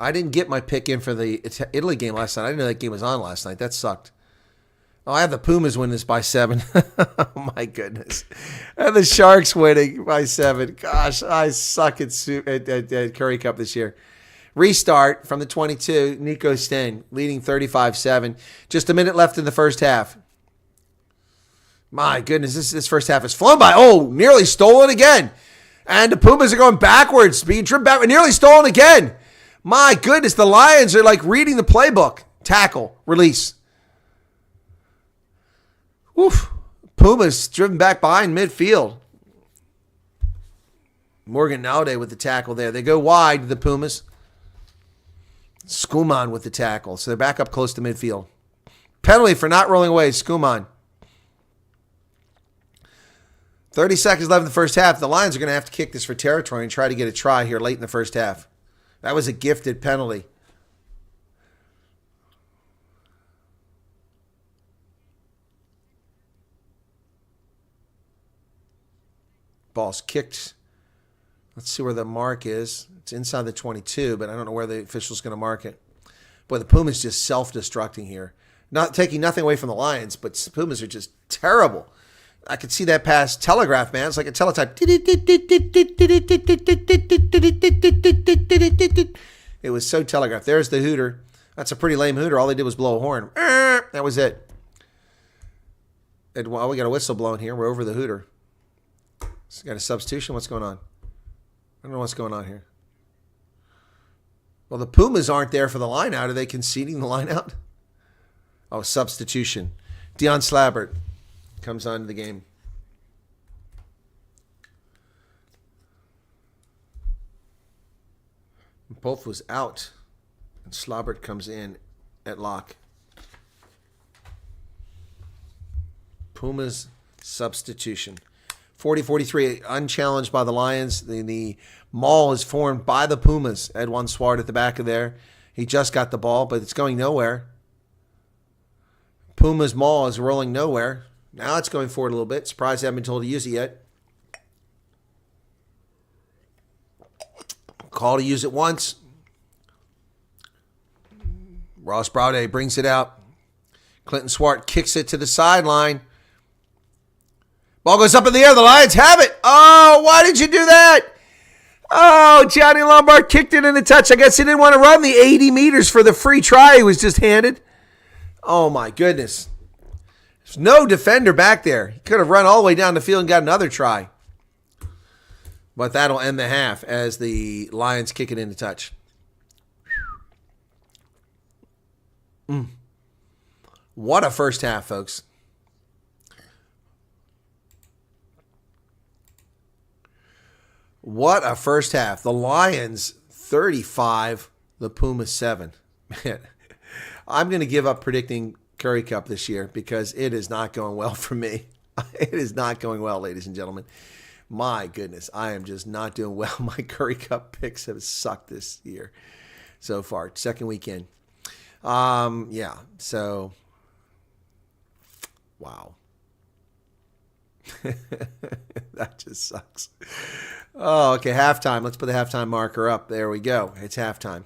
I didn't get my pick in for the Italy game last night. I didn't know that game was on last night. That sucked. Oh, I have the Pumas win this by 7. Oh, my goodness. And the Sharks winning by 7. Gosh, I suck at Currie Cup this year. Restart from the 22, Nico Sten leading 35-7. Just a minute left in the first half. My goodness, this first half has flown by. Oh, nearly stolen again. And the Pumas are going backwards, being driven backward, nearly stolen again. My goodness, the Lions are like reading the playbook. Tackle, release. Oof. Pumas driven back behind midfield. Morgan Naude with the tackle there. They go wide, the Pumas. Skuman with the tackle. So they're back up close to midfield. Penalty for not rolling away, Skuman. 30 seconds left in the first half. The Lions are going to have to kick this for territory and try to get a try here late in the first half. That was a gifted penalty. Ball's kicked. Let's see where the mark is. It's inside the 22, but I don't know where the official's going to mark it. Boy, the Pumas just self-destructing here. Not taking nothing away from the Lions, but the Pumas are just terrible. I could see that pass telegraph, man. It's like a teletype. It was so telegraphed. There's the hooter. That's a pretty lame hooter. All they did was blow a horn. That was it. And, well, we got a whistle blowing here. We're over the hooter. So got a substitution. What's going on? I don't know what's going on here. Well, the Pumas aren't there for the line out. Are they conceding the line out? Oh, substitution. Dion Slabbert comes on to the game. Both was out, and Slabbert comes in at lock. Pumas substitution. 40-43, unchallenged by the Lions. The maul is formed by the Pumas. Edwin Swart at the back of there. He just got the ball, but it's going nowhere. Pumas maul is rolling nowhere. Now it's going forward a little bit. Surprised they haven't been told to use it yet. Call to use it once. Ross Browday brings it out. Clinton Swart kicks it to the sideline. Ball goes up in the air. The Lions have it. Oh, why did you do that? Oh, Johnny Lombard kicked it in the touch. I guess he didn't want to run the 80 meters for the free try he was just handed. Oh, my goodness. There's no defender back there. He could have run all the way down the field and got another try. But that'll end the half as the Lions kick it into touch. What a first half, folks. What a first half. The Lions 35, the Pumas 7. Man, I'm going to give up predicting Currie Cup this year because it is not going well for me. It is not going well, ladies and gentlemen. My goodness, I am just not doing well. My Currie Cup picks have sucked this year so far. Second weekend. Yeah, so, wow. That just sucks. Oh, okay, halftime. Let's put the halftime marker up. There we go. It's halftime.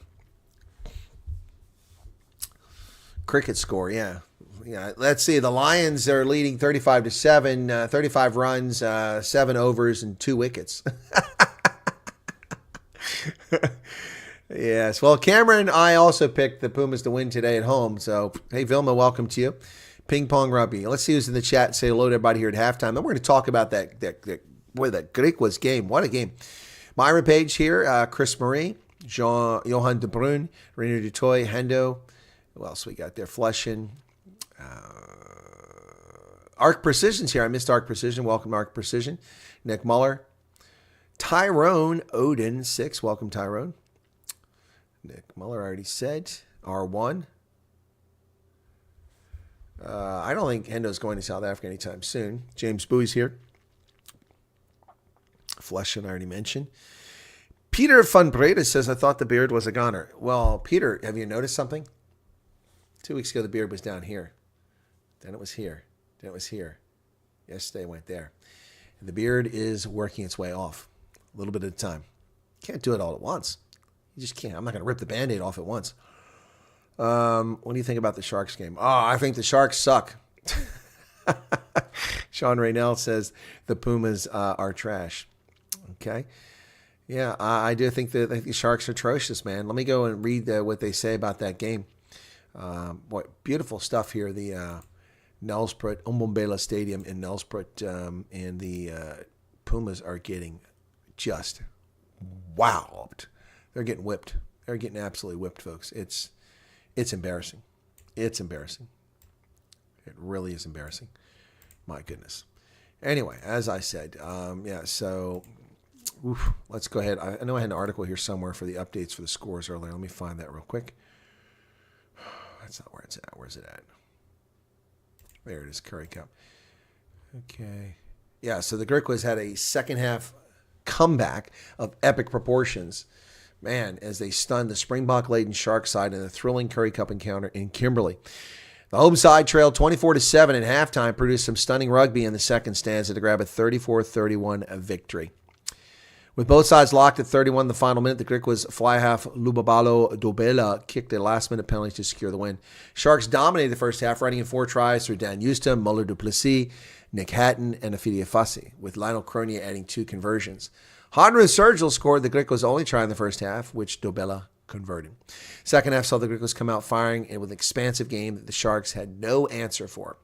Cricket score, yeah. Yeah, let's see. The Lions are leading 35-7, 35 runs, 7 overs, and 2 wickets. Yes. Well, Cameron, I also picked the Pumas to win today at home. So, hey, Vilma, welcome to you. Ping Pong Rugby. Let's see who's in the chat and say hello to everybody here at halftime. Then we're going to talk about that Greek was game. What a game. Myra Page here, Chris Marie, Johan De Bruyne, Rainer Dutoy, Hendo. Who else we got there? Flushin. Arc Precision's here. I missed Arc Precision. Welcome, Arc Precision. Nick Muller. Tyrone Odin, 6. Welcome, Tyrone. Nick Muller already said. R1. I don't think Hendo's going to South Africa anytime soon. James Bowie's here. Flushin, I already mentioned. Peter Van Breda says, I thought the beard was a goner. Well, Peter, have you noticed something? 2 weeks ago, the beard was down here. Then it was here. Then it was here. Yesterday, it went there. And the beard is working its way off. A little bit at a time. Can't do it all at once. You just can't. I'm not going to rip the Band-Aid off at once. What do you think about the Sharks game? Oh, I think the Sharks suck. Sean Raynell says the Pumas are trash. Okay. Yeah, I do think that the Sharks are atrocious, man. Let me go and read what they say about that game. What beautiful stuff here. The Nelspruit, Umbombela Stadium in Nelspruit, and the Pumas are getting just wowed. They're getting whipped. They're getting absolutely whipped, folks. It's embarrassing. It's embarrassing. It really is embarrassing. My goodness. Anyway, as I said, so let's go ahead. I know I had an article here somewhere for the updates for the scores earlier. Let me find that real quick. That's not where it's at. Where's it at? There it is, Currie Cup. Okay. Yeah, so the Griquas had a second half comeback of epic proportions. Man, as they stunned the Springbok-laden Shark side in a thrilling Currie Cup encounter in Kimberley. The home side trailed 24-7 at halftime, produced some stunning rugby in the second stanza to grab a 34-31 victory. With both sides locked at 31 in the final minute, the Griquas fly half Lubabalo Dobela kicked a last-minute penalty to secure the win. Sharks dominated the first half, running in 4 tries through Dan Eusta, Muller Duplessis, Nick Hatton, and Afidi Fassi, with Lionel Cronia adding 2 conversions. Hanru Sergil scored the Griquas' only try in the first half, which Dobela converted. Second half saw the Griquas come out firing with an expansive game that the Sharks had no answer for.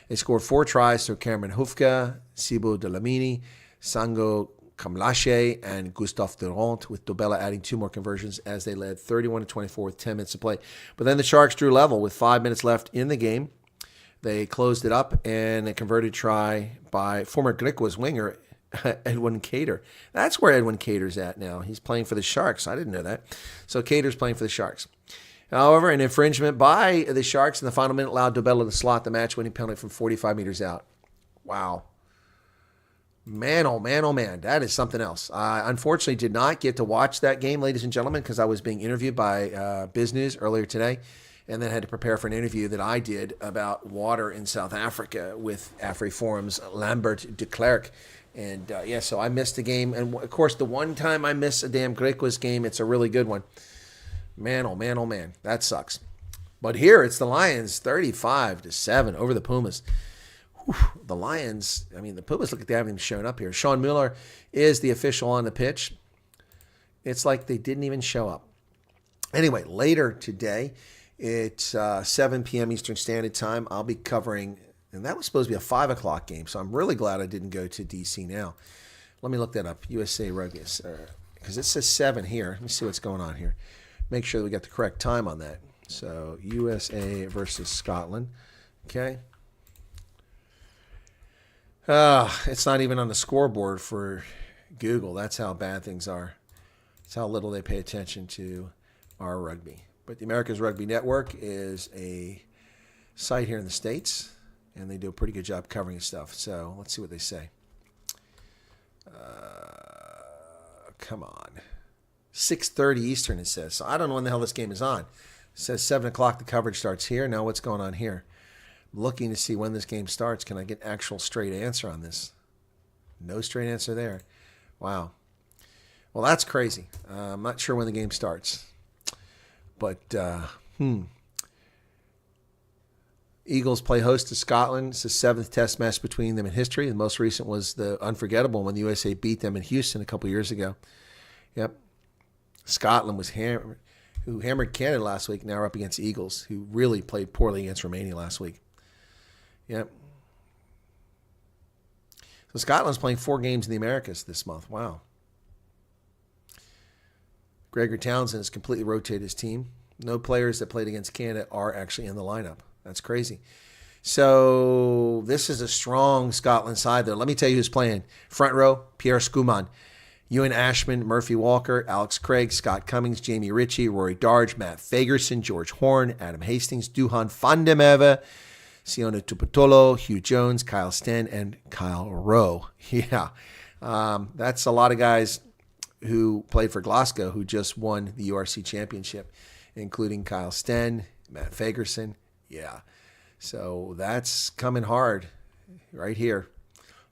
They scored 4 tries through Cameron Hufka, Sibo Delamini, Sango Kamlashe, and Gustave Durant, with Dobela adding 2 more conversions as they led 31-24 with 10 minutes to play. But then the Sharks drew level with 5 minutes left in the game. They closed it up, and a converted try by former Griquas winger Edwin Cater. That's where Edwin Cater's at now. He's playing for the Sharks. I didn't know that. So Cater's playing for the Sharks. However, an infringement by the Sharks in the final minute allowed Dobela to slot the match-winning penalty from 45 meters out. Wow. Man, oh man, oh man. That is something else. I unfortunately did not get to watch that game, ladies and gentlemen, because I was being interviewed by Biz News earlier today, and then had to prepare for an interview that I did about water in South Africa with AfriForum's Lambert de Klerk. And, so I missed the game. And, of course, the one time I miss a damn Griquas game, it's a really good one. Man, oh, man, oh, man. That sucks. But here, it's the Lions 35-7 over the Pumas. Whew, the Lions, the Pumas look like they haven't even shown up here. Sean Mueller is the official on the pitch. It's like they didn't even show up. Anyway, later today It's 7 p.m. Eastern Standard Time. I'll be covering, and that was supposed to be a 5 o'clock game, so I'm really glad I didn't go to D.C. now. Let me look that up, USA Rugby, because it says 7 here. Let me see what's going on here. Make sure that we got the correct time on that. So USA versus Scotland. Okay. It's not even on the scoreboard for Google. That's how bad things are. That's how little they pay attention to our rugby. But the America's Rugby Network is a site here in the States, and they do a pretty good job covering stuff. So let's see what they say. Come on. 6:30 Eastern, it says. So I don't know when the hell this game is on. It says 7 o'clock the coverage starts here. Now what's going on here? I'm looking to see when this game starts. Can I get an actual straight answer on this? No straight answer there. Wow. Well, that's crazy. I'm not sure when the game starts. But, Eagles play host to Scotland. It's the 7th test match between them in history. The most recent was the unforgettable when the USA beat them in Houston a couple years ago. Yep. Scotland was who hammered Canada last week. Now we're up against Eagles, who really played poorly against Romania last week. Yep. So Scotland's playing 4 games in the Americas this month. Wow. Gregor Townsend has completely rotated his team. No players that played against Canada are actually in the lineup. That's crazy. So this is a strong Scotland side, though. Let me tell you who's playing. Front row, Pierre Schoeman, Ewan Ashman, Murphy Walker, Alex Craig, Scott Cummings, Jamie Ritchie, Rory Darge, Matt Fagerson, George Horn, Adam Hastings, Duhan van de Meve, Siona Tupatolo, Hugh Jones, Kyle Sten, and Kyle Rowe. Yeah, that's a lot of guys who played for Glasgow who just won the URC championship, including Kyle Sten, Matt Fagerson. Yeah, so that's coming hard right here.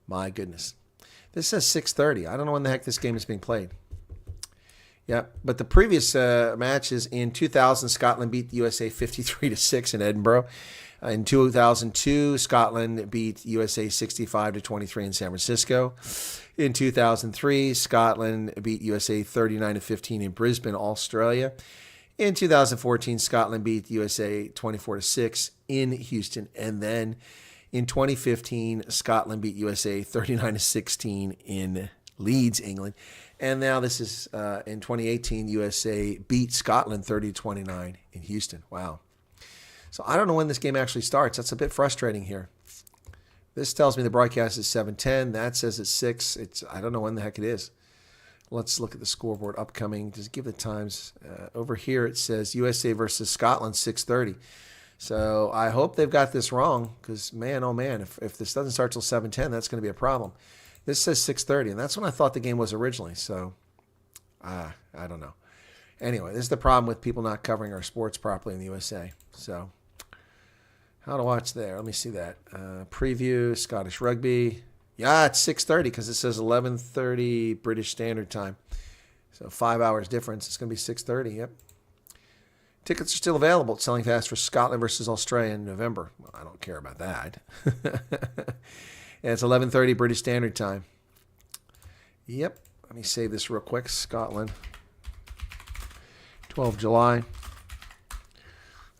My goodness. This says 6:30. I don't know when the heck this game is being played. Yeah, but the previous matches in 2000, Scotland beat the USA 53-6 in Edinburgh. In 2002, Scotland beat USA 65-23 in San Francisco. In 2003, Scotland beat USA 39-15 in Brisbane, Australia. In 2014, Scotland beat USA 24-6 in Houston. And then in 2015, Scotland beat USA 39-16 in Leeds, England. And now this is in 2018, USA beat Scotland 30-29 in Houston. Wow. So I don't know when this game actually starts. That's a bit frustrating here. This tells me the broadcast is 7:10. That says it's 6. I don't know when the heck it is. Let's look at the scoreboard upcoming. Just give the times. Over here it says USA versus Scotland 6:30. So I hope they've got this wrong because, man, oh, man, if this doesn't start till 7:10, that's going to be a problem. This says 6:30, and that's when I thought the game was originally. So I don't know. Anyway, this is the problem with people not covering our sports properly in the USA. So how to watch there. Let me see that. Preview, Scottish Rugby. Yeah, it's 6:30 because it says 11:30 British Standard Time. So 5 hours difference. It's going to be 6:30, yep. Tickets are still available. It's selling fast for Scotland versus Australia in November. Well, I don't care about that. And it's 11:30 British Standard Time. Yep. Let me save this real quick. Scotland, 12 July.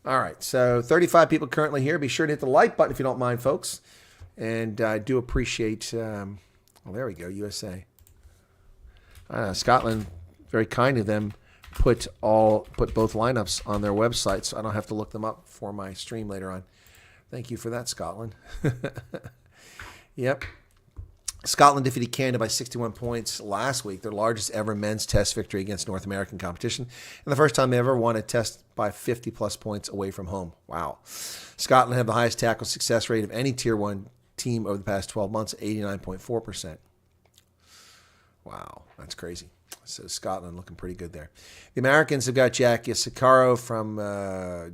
All right, so 35 people currently here. Be sure to hit the like button if you don't mind, folks. And I do appreciate, well, there we go, USA. Scotland, very kind of them, put both lineups on their website, so I don't have to look them up for my stream later on. Thank you for that, Scotland. Yep. Scotland defeated Canada by 61 points last week, their largest ever men's test victory against North American competition, and the first time they ever won a test by 50-plus points away from home. Wow. Scotland had the highest tackle success rate of any Tier 1 team over the past 12 months, 89.4%. Wow, that's crazy. So Scotland looking pretty good there. The Americans have got Jack Isakaro from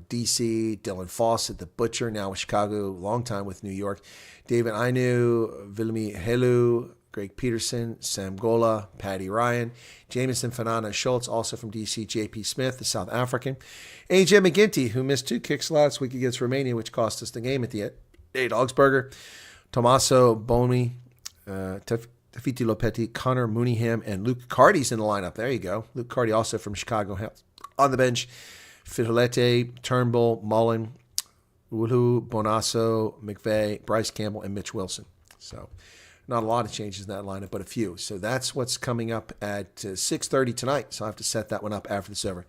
D.C., Dylan Fawcett, the Butcher, now with Chicago, long time with New York, David Ainu, Vilmi Helu, Greg Peterson, Sam Gola, Paddy Ryan, Jameson Fanana Schultz, also from D.C., J.P. Smith, the South African, A.J. McGinty, who missed 2 kicks last week against Romania, which cost us the game at the end, Nate Augsburger, Tommaso Boni, Tafiti Lopetti, Connor Mooneyham, and Luke Carty's in the lineup. There you go. Luke Carty also from Chicago on the bench. Filete, Turnbull, Mullen, Wooloo, Bonasso, McVeigh, Bryce Campbell, and Mitch Wilson. So not a lot of changes in that lineup, but a few. So that's what's coming up at 6:30 tonight. So I'll have to set that one up after this over.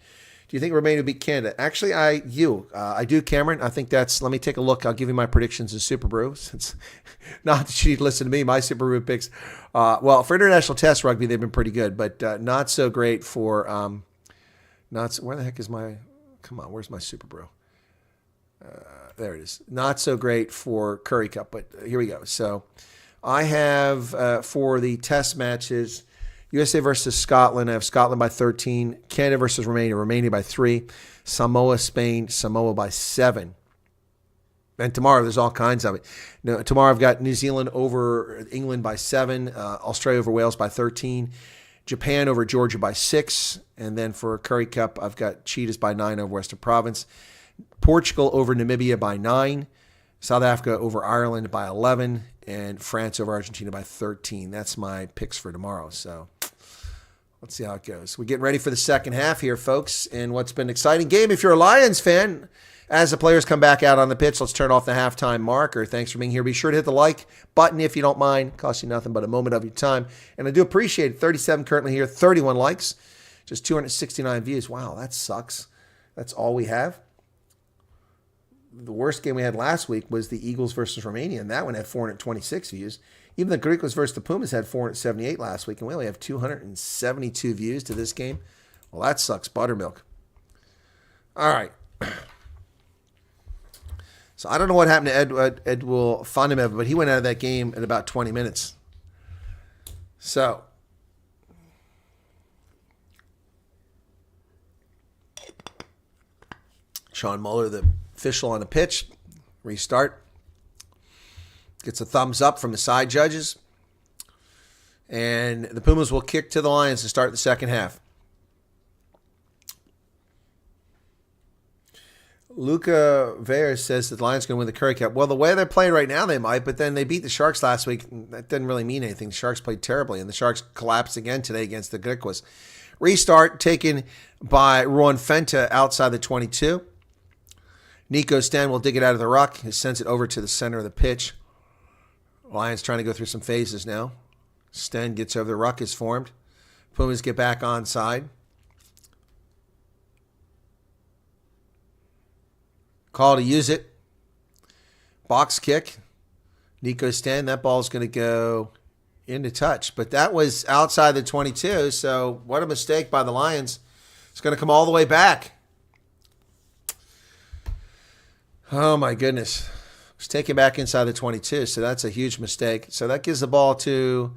Do you think Romania will beat Canada? Actually, I do, Cameron. I think that's, let me take a look. I'll give you my predictions in Super Brew. Since not that you need to listen to me, my Super Brew picks. Well, for international test rugby, they've been pretty good, but not so great for, where the heck is my, come on, where's my Super Brew? There it is. Not so great for Currie Cup, but here we go. So I have, for the test matches, USA versus Scotland. I have Scotland by 13. Canada versus Romania. Romania by 3. Samoa, Spain. Samoa by 7. And tomorrow, there's all kinds of it. No, tomorrow, I've got New Zealand over England by 7. Australia over Wales by 13. Japan over Georgia by 6. And then for Currie Cup, I've got Cheetahs by 9 over Western Province. Portugal over Namibia by 9. South Africa over Ireland by 11. And France over Argentina by 13. That's my picks for tomorrow. So let's see how it goes. We're getting ready for the second half here, folks, and what's been an exciting game. If you're a Lions fan, as the players come back out on the pitch, let's turn off the halftime marker. Thanks for being here. Be sure to hit the like button if you don't mind. Costs you nothing but a moment of your time. And I do appreciate it. 37 currently here, 31 likes, just 269 views. Wow, that sucks. That's all we have. The worst game we had last week was the Eagles versus Romania, and that one had 426 views. Even the Griquas versus the Pumas had 478 last week, and we only have 272 views to this game. Well, that sucks buttermilk. All right. So I don't know what happened to Ed will find him, but he went out of that game in about 20 minutes. So Sean Muller, the official on the pitch, restart. Gets a thumbs up from the side judges. And the Pumas will kick to the Lions to start the second half. Luca Veyer says that the Lions are going to win the Currie Cup. Well, the way they're playing right now, they might, but then they beat the Sharks last week. That didn't really mean anything. The Sharks played terribly, and the Sharks collapsed again today against the Griquas. Restart taken by Ron Fenta outside the 22. Nico Stan will dig it out of the ruck. He sends it over to the center of the pitch. Lions trying to go through some phases now. Sten gets over the ruck is formed. Pumas get back onside. Call to use it. Box kick. Nico Stan, that ball's going to go into touch. But that was outside the 22, so what a mistake by the Lions. It's going to come all the way back. Oh, my goodness. It's taken back inside the 22, so that's a huge mistake. So that gives the ball to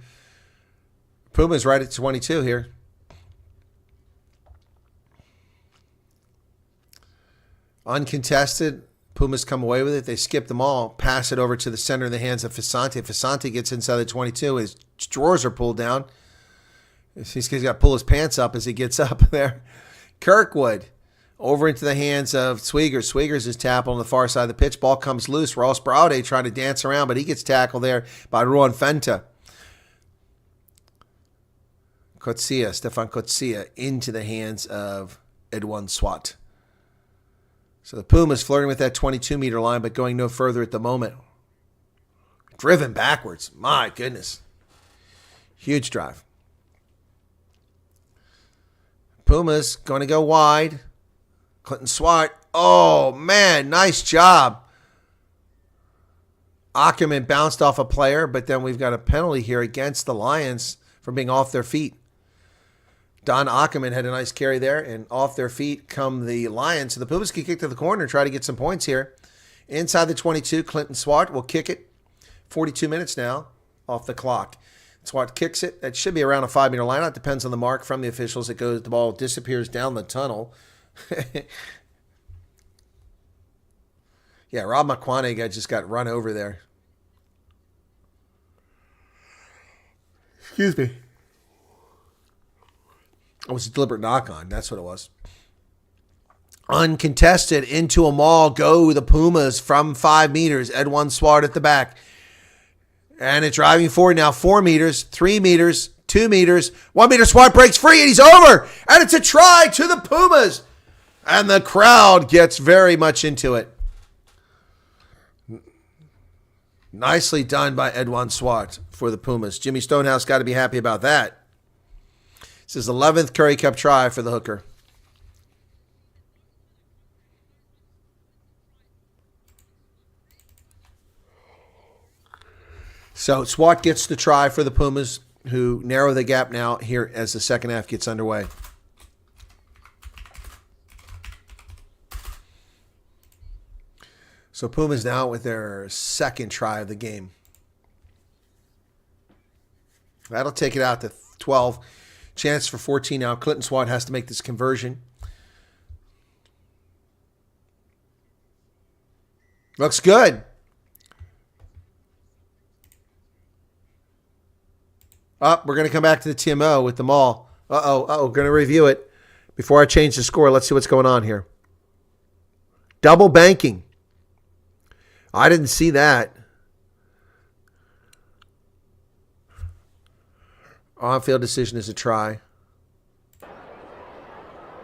Pumas right at 22 here. Uncontested. Pumas come away with it. They skip them all. Pass it over to the center of the hands of Fasante. Fasante gets inside the 22. His drawers are pulled down. He's got to pull his pants up as he gets up there. Kirkwood. Over into the hands of Swigers. Swigers is tackled on the far side of the pitch. Ball comes loose. Ross Braude trying to dance around, but he gets tackled there by Ruan Fenta. Stefan Kotsia into the hands of Edwin Swat. So the Pumas flirting with that 22-meter line, but going no further at the moment. Driven backwards. My goodness. Huge drive. Pumas going to go wide. Clinton Swart. Oh, man, nice job. Ackerman bounced off a player, but then we've got a penalty here against the Lions for being off their feet. Don Ackerman had a nice carry there, and off their feet come the Lions. So the Pumas can kick to the corner and try to get some points here. Inside the 22, Clinton Swart will kick it. 42 minutes now off the clock. Swart kicks it. That should be around a 5-meter line. It depends on the mark from the officials. It goes. The ball disappears down the tunnel. Yeah, Rob McQuaney just got run over there. Excuse me. It was a deliberate knock-on. That's what it was. Uncontested into a maul. Go the Pumas from 5 meters. Edwin Swart at the back. And it's driving forward now. 4 meters, 3 meters, 2 meters. 1 meter. Swart breaks free and he's over. And it's a try to the Pumas. And the crowd gets very much into it. Nicely done by Edouin Swart for the Pumas. Jimmy Stonehouse got to be happy about that. This is 11th Currie Cup try for the hooker. So Swart gets the try for the Pumas, who narrow the gap now here as the second half gets underway. So Pumas now with their second try of the game. That'll take it out to 12. Chance for 14 now. Clinton Swart has to make this conversion. Looks good. We're going to come back to the TMO with the maul. Going to review it. Before I change the score, let's see what's going on here. Double banking. I didn't see that. On-field decision is a try.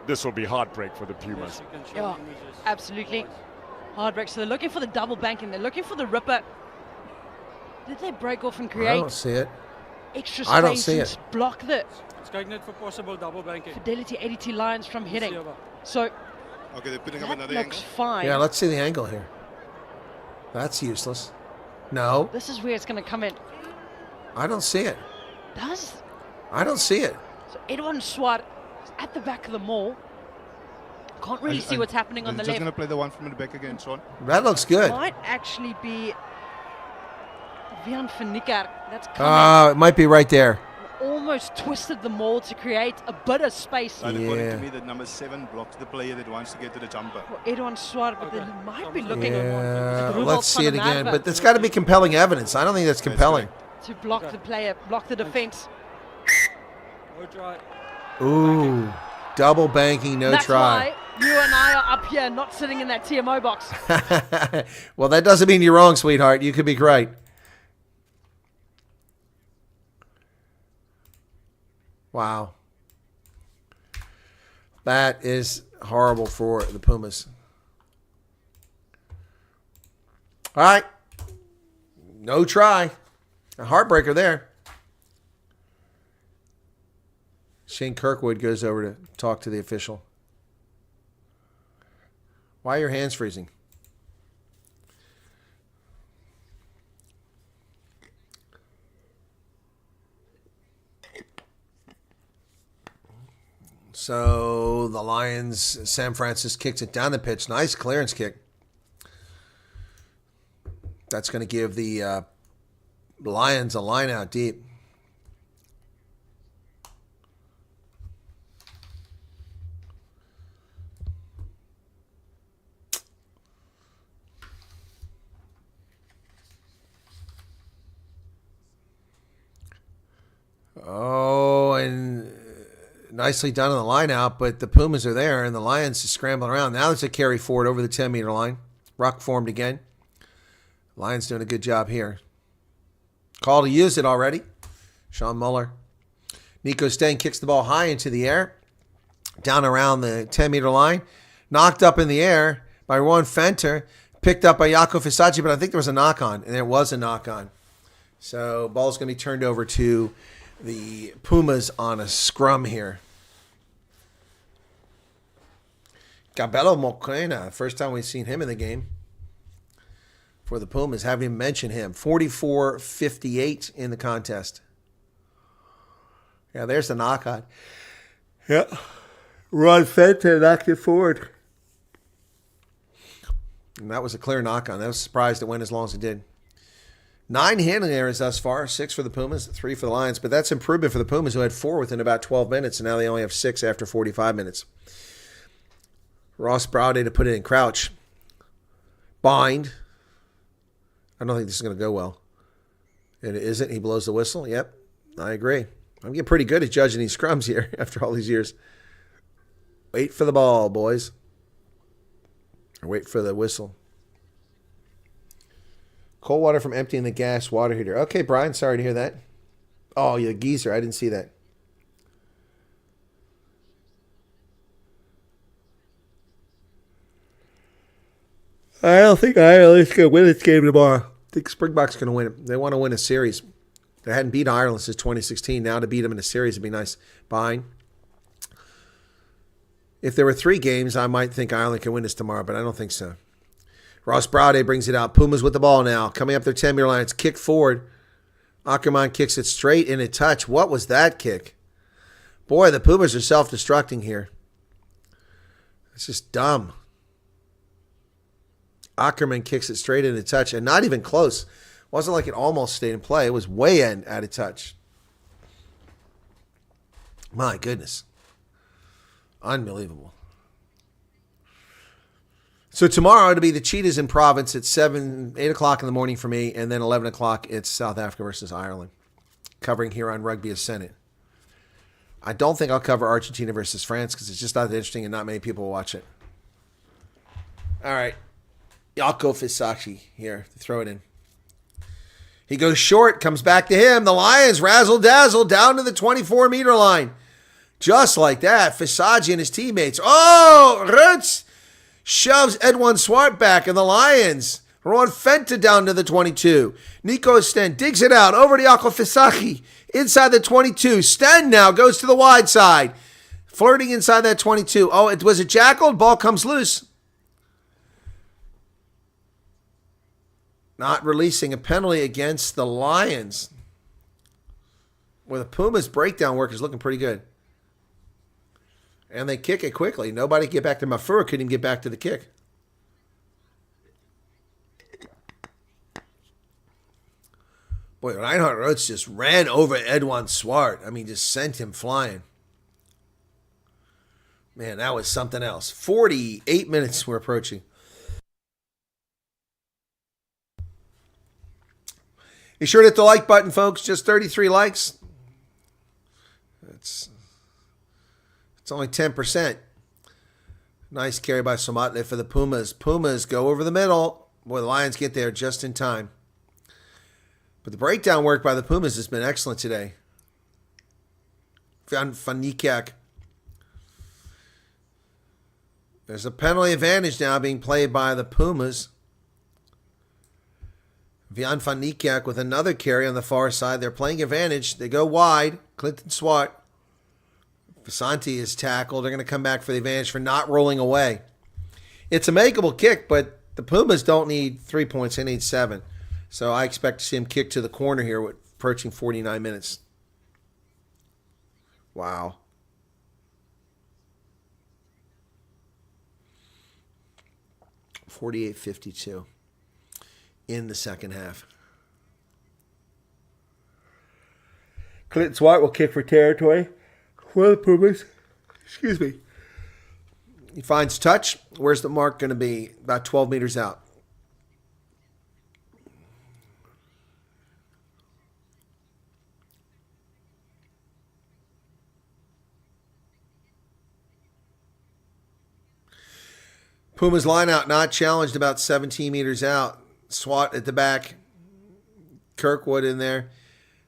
This will be heartbreak for the Pumas. Yeah, absolutely. Heartbreak. So they're looking for the double banking. They're looking for the ripper. Did they break off and create I don't see it. extra I don't space see and it. block the Let's go net for possible double banking. Fidelity 82 Lions from hitting? So Okay, they're putting up that another looks angle. fine. Yeah, let's see the angle here. That's useless. No, This is where it's going to come in. I don't see it. I don't see it. So Edouin Swart is at the back of the mall. Can't really see what's happening on the Just left. going to play the one from the back again, Sean. That looks good. Might actually be Vian Vernicker. That's coming. It might be right there. Almost twisted the maul to create a bit of space And according Yeah. to me, that number 7 blocks the player that wants to get to the jumper. for Edouin Swart, but they might be looking Yeah, Roelof let's see it van der again. Merwe But it's got to be compelling evidence. I don't think that's compelling. to block the player, block the defense. No try. Ooh, double banking, no That's try. why you and I are up here, not sitting in that TMO box. Well, that doesn't mean you're wrong, sweetheart. You could be right. Wow. That is horrible for the Pumas. All right. No try. A heartbreaker there. Shane Kirkwood goes over to talk to the official. Why are your hands freezing? So the Lions, Sam Francis kicks it down the pitch. Nice clearance kick. That's going to give the Lions a line out deep. Oh, and nicely done on the line out, but the Pumas are there, and the Lions is scrambling around. Now there's a carry forward over the 10-meter line. Ruck formed again. Lions doing a good job here. Call to use it already. Sean Muller. Nico Stein kicks the ball high into the air, down around the 10-meter line. Knocked up in the air by Juan Fenter. Picked up by Jaco Fisacci, but I think there was a knock-on, and there was a knock-on. So ball's going to be turned over to the Pumas on a scrum here. Gabello Moquena, first time we've seen him in the game for the Pumas. Haven't even mentioned him. 44-58 in the contest. Yeah, there's the knock on. Yeah. Ron Fenter knocked it forward. And that was a clear knock on. I was surprised it went as long as it did. 9 handling errors thus far, 6 for the Pumas, 3 for the Lions. But that's improvement for the Pumas, who had 4 within about 12 minutes, and now they only have 6 after 45 minutes. Ross Browday to put it in crouch. Bind. I don't think this is going to go well. And it isn't. He blows the whistle. Yep, I agree. I'm getting pretty good at judging these scrums here after all these years. Wait for the ball, boys. Or wait for the whistle. Cold water from emptying the gas water heater. Okay, Brian, sorry to hear that. Oh, you geezer. I didn't see that. I don't think Ireland's going to win this game tomorrow. I think Springboks going to win it. They want to win a series. They hadn't beat Ireland since 2016. Now to beat them in a series would be nice. Behind. If there were 3 games, I might think Ireland can win this tomorrow, but I don't think so. Ross Browde brings it out. Pumas with the ball now. Coming up their 10-meter line. It's kicked forward. Ackerman kicks it straight in a touch. What was that kick? Boy, the Pumas are self-destructing here. It's just dumb. Ackerman kicks it straight in a touch, and not even close. Wasn't like it almost stayed in play. It was way out of touch. My goodness. Unbelievable. So tomorrow it'll be the Cheetahs in Province at 8 o'clock in the morning for me, and then 11 o'clock it's South Africa versus Ireland, covering here on Rugby Ascendant. I don't think I'll cover Argentina versus France because it's just not that interesting and not many people will watch it. All right. Yako Fisachi here to throw it in. He goes short, comes back to him. The Lions razzle-dazzle down to the 24-meter line. Just like that, Fisachi and his teammates. Oh, Rutz shoves Edwin Swart back, and the Lions. Ron Fenta down to the 22. Nico Sten digs it out over to Yako Fisachi. Inside the 22. Sten now goes to the wide side. Flirting inside that 22. Oh, it was a jackal. Ball comes loose. Not releasing a penalty against the Lions. Where the Pumas breakdown work is looking pretty good. And they kick it quickly. Nobody get back to Mafura. Couldn't even get back to the kick. Boy, Reinhard Rhodes just ran over Edwin Swart. I mean, just sent him flying. Man, that was something else. 48 minutes we're approaching. Be sure to hit the like button, folks. Just 33 likes. It's only 10%. Nice carry by Somatle for the Pumas. Pumas go over the middle. Boy, the Lions get there just in time. But the breakdown work by the Pumas has been excellent today. Van Nikak. There's a penalty advantage now being played by the Pumas. Vian van Niekerk with another carry on the far side. They're playing advantage. They go wide. Clinton Swart. Vasanti is tackled. They're going to come back for the advantage for not rolling away. It's a makeable kick, but the Pumas don't need 3 points. They need 7. So I expect to see him kick to the corner here with approaching 49 minutes. Wow. $48.52 in the second half. Clinton Swart will kick for territory for the Pumas. Excuse me. He finds touch. Where's the mark going to be? About 12 meters out. Pumas line out, not challenged, about 17 meters out. Swat at the back. Kirkwood in there.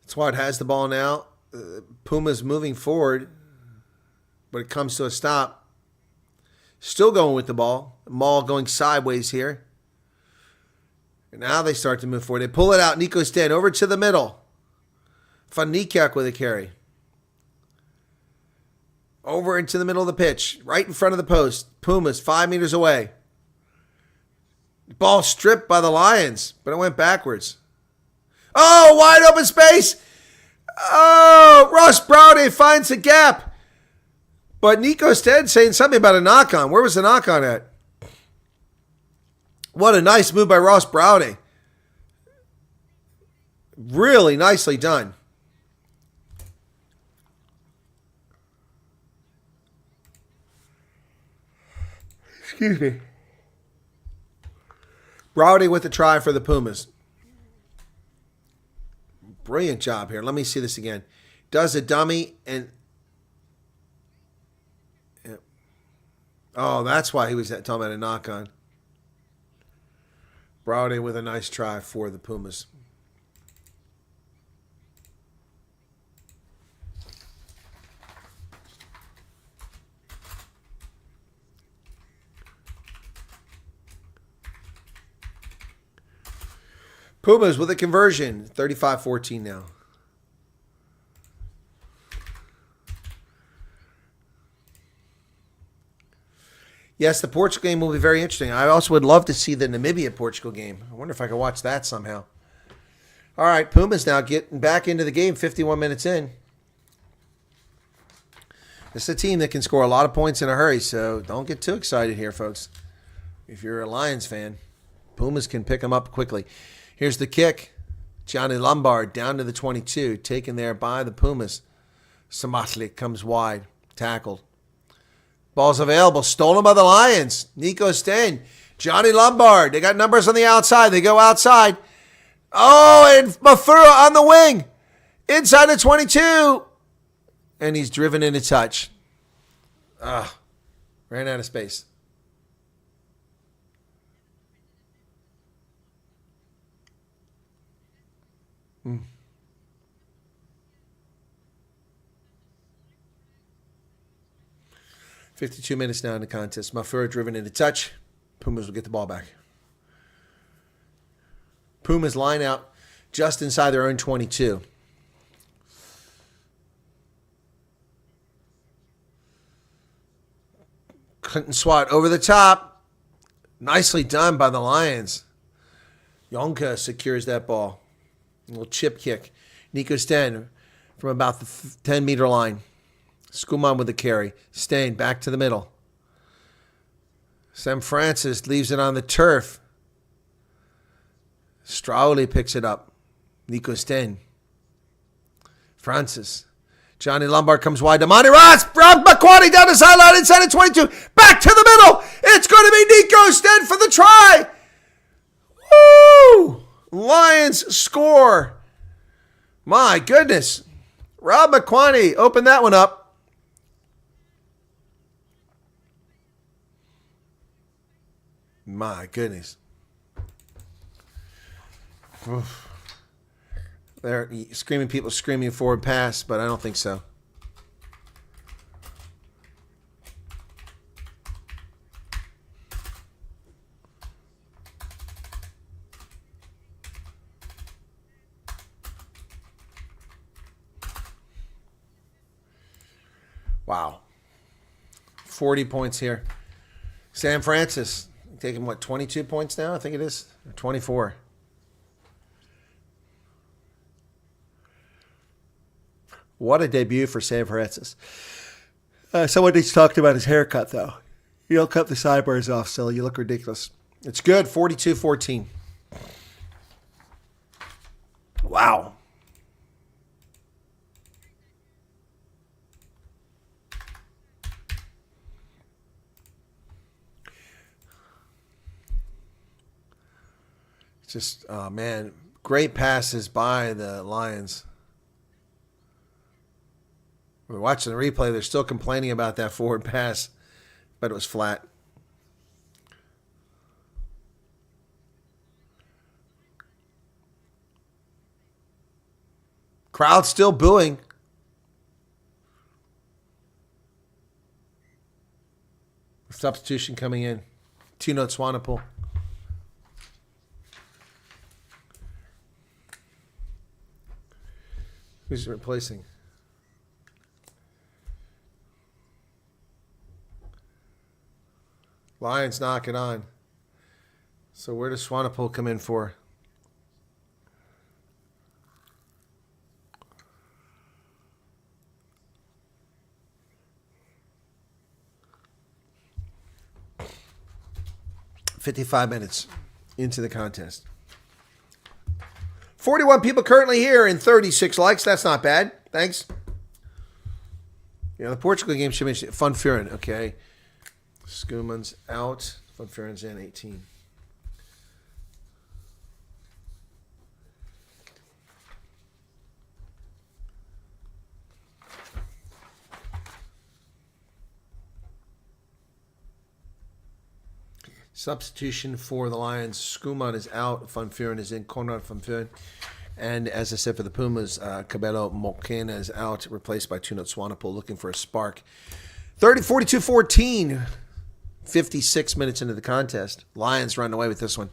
Swat has the ball now. Pumas moving forward, but it comes to a stop. Still going with the ball. Maul going sideways here. And now they start to move forward. They pull it out. Nico Sten over to the middle. Van Niekerk with a carry. Over into the middle of the pitch. Right in front of the post. Pumas 5 meters away. Ball stripped by the Lions, but it went backwards. Oh, wide open space. Oh, Ross Browde finds a gap. But Nico Stead saying something about a knock-on. Where was the knock-on at? What a nice move by Ross Browde. Really nicely done. Excuse me. Browde with the try for the Pumas. Brilliant job here. Let me see this again. Does a dummy and... Yeah. Oh, that's why he was talking about a knock-on. Browde with a nice try for the Pumas. Pumas with a conversion, 35-14 now. Yes, the Portugal game will be very interesting. I also would love to see the Namibia-Portugal game. I wonder if I could watch that somehow. All right, Pumas now getting back into the game, 51 minutes in. This is a team that can score a lot of points in a hurry, so don't get too excited here, folks. If you're a Lions fan, Pumas can pick them up quickly. Here's the kick. Johnny Lombard down to the 22, taken there by the Pumas. Samatlik comes wide, tackled. Ball's available, stolen by the Lions. Nico Sten, Johnny Lombard. They got numbers on the outside. They go outside. Oh, and Mafura on the wing. Inside the 22. And he's driven into touch. Ran out of space. Mm. 52 minutes now in the contest. Mafura driven into touch. Pumas will get the ball back. Pumas line out just inside their own 22. Clinton Swat over the top. Nicely done by the Lions. Yonka secures that ball. A little chip kick. Nico Sten from about the 10-meter line. Skuman with the carry. Stain back to the middle. Sam Francis leaves it on the turf. Strauli picks it up. Nico Sten. Francis. Johnny Lombard comes wide to Monty Ross. Rob McQuarrie down the sideline inside of 22. Back to the middle. It's going to be Nico Sten for the try. Woo! Lions score. My goodness. Rob McQuarrie opened that one up. My goodness. Oof. They're screaming, people screaming forward pass, but I don't think so. Wow. 40 points here. Sam Francis taking, 22 points now? I think it is. Or 24. What a debut for Sam Francis. Someone just talked about his haircut, though. You don't cut the sideburns off, so you look ridiculous. It's good, 42-14. Wow. Just, oh man, great passes by the Lions. We're watching the replay. They're still complaining about that forward pass, but it was flat. Crowd still booing. Substitution coming in. Tino Swanepoel. Who's replacing? Lions knock it on. So where does Swanepoel come in for? "55 minutes into the contest. 41 people currently here and 36 likes. That's not bad. Thanks. The Portugal game should be Fun Furin. Okay. Skuman's out. Fun Furin's in 18. Substitution for the Lions. Skuman is out. Fun Furin is in. Conrad Fun Furin. And as I said for the Pumas, Cabello Mokena is out, replaced by Tino Swanepoel, looking for a spark. 42-14. 56 minutes into the contest. Lions running away with this one.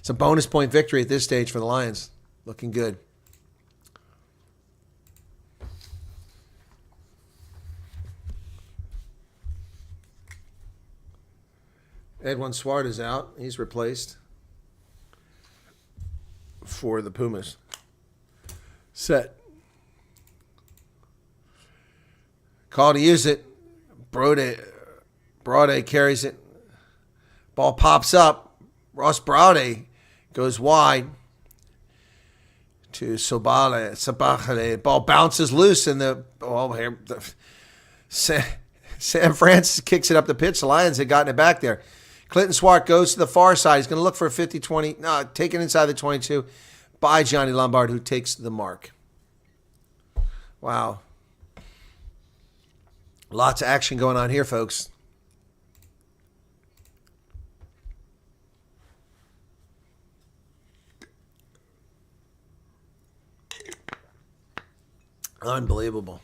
It's a bonus point victory at this stage for the Lions. Looking good. Edwin Swart is out. He's replaced for the Pumas. Set. Call to use it. Brode carries it. Ball pops up. Ross Brode goes wide to Sabale. Ball bounces loose, and Sam Francis kicks it up the pitch. The Lions had gotten it back there. Clinton Swart goes to the far side. He's going to look for a 50-20. No, taken inside the 22 by Johnny Lombard, who takes the mark. Wow. Lots of action going on here, folks. Unbelievable.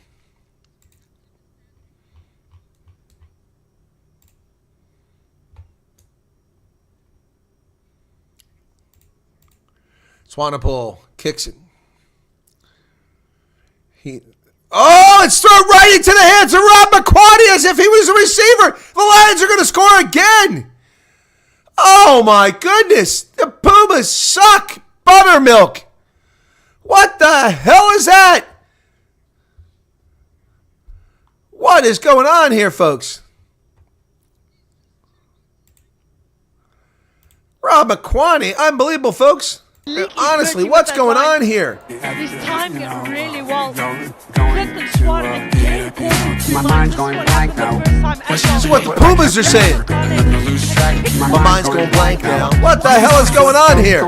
Swanepoel kicks it. It's thrown right into the hands of Rob McQuarrie as if he was a receiver. The Lions are going to score again. Oh my goodness. The Pumas suck. Buttermilk. What the hell is that? What is going on here, folks? Rob McQuarrie. Unbelievable, folks. Honestly, what's going on here? He's timing it really well. Clinton Swart again called My mind's going blank now. This is what the Pumas are saying. My mind's going blank now. What the hell is going on here?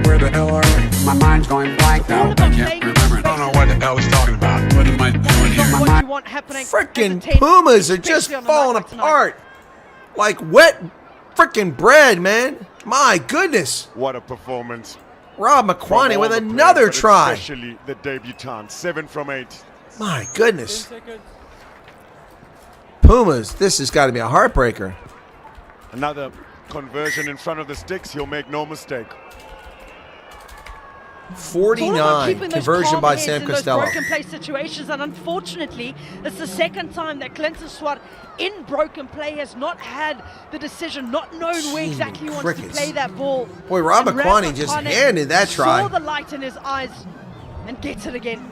Where the hell are we? My mind's going blank now. I can't remember. I don't know what the hell he's talking about. What am I doing here? What you want happening. Freaking Pumas are just falling apart like wet freaking bread, man. My goodness. What a performance. Rob McQuarrie with another try. Especially the debutant. 7 from 8. My goodness. Pumas, this has got to be a heartbreaker. Another conversion in front of the sticks. He'll make no mistake. 49 conversion by Sam Costello. Broken play situations, and unfortunately, it's the second time that Clinton Swart in broken play has not had the decision, not known where exactly he wants to play that ball. Boy, Rob McQuarrie just handed that try. Saw the light in his eyes and gets it again.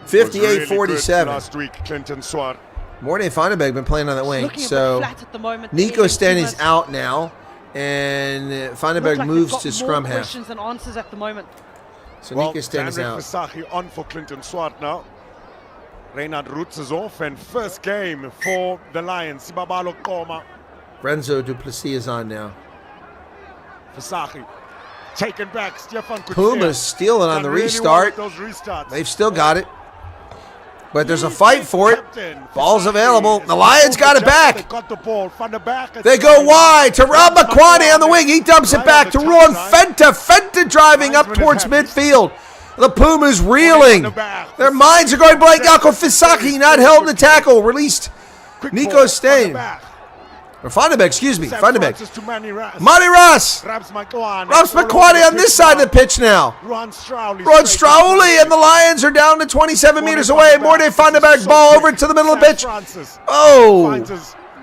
58-47. Last week, Clinton Swart. Mornay Feinberg been playing on that wing. So Flat at the moment. Nico Sten is out now. And Feinberg like moves to scrum half. Questions and answers at the moment. So Nico Sten is out. Versace on for Clinton Swart now. Reinhard Rutz is off, and first game for the Lions. Sibabalo Koma. Renzo Duplessis is on now. Versace taken back. Stefan Kutsia. Pumas stealing on the restart. Those restarts. They've still got it. But there's a fight for it. Ball's available. The Lions got it back. They got the ball from the back. They go wide to Rob McQuarrie on the wing. He dumps it back to Ron Fenta. Fenta driving up towards midfield. The Pumas reeling. Their minds are going blank. Yako Fisaki not held in the tackle. Released Nico Stain. Or Feinberg, excuse me. Feinberg. Monty Ross. Robs McQuarrie on this side of the pitch now. Ron Strauli, and the Lions are down to 27 meters away. Mornay Feinberg ball over to the middle of the pitch. Oh,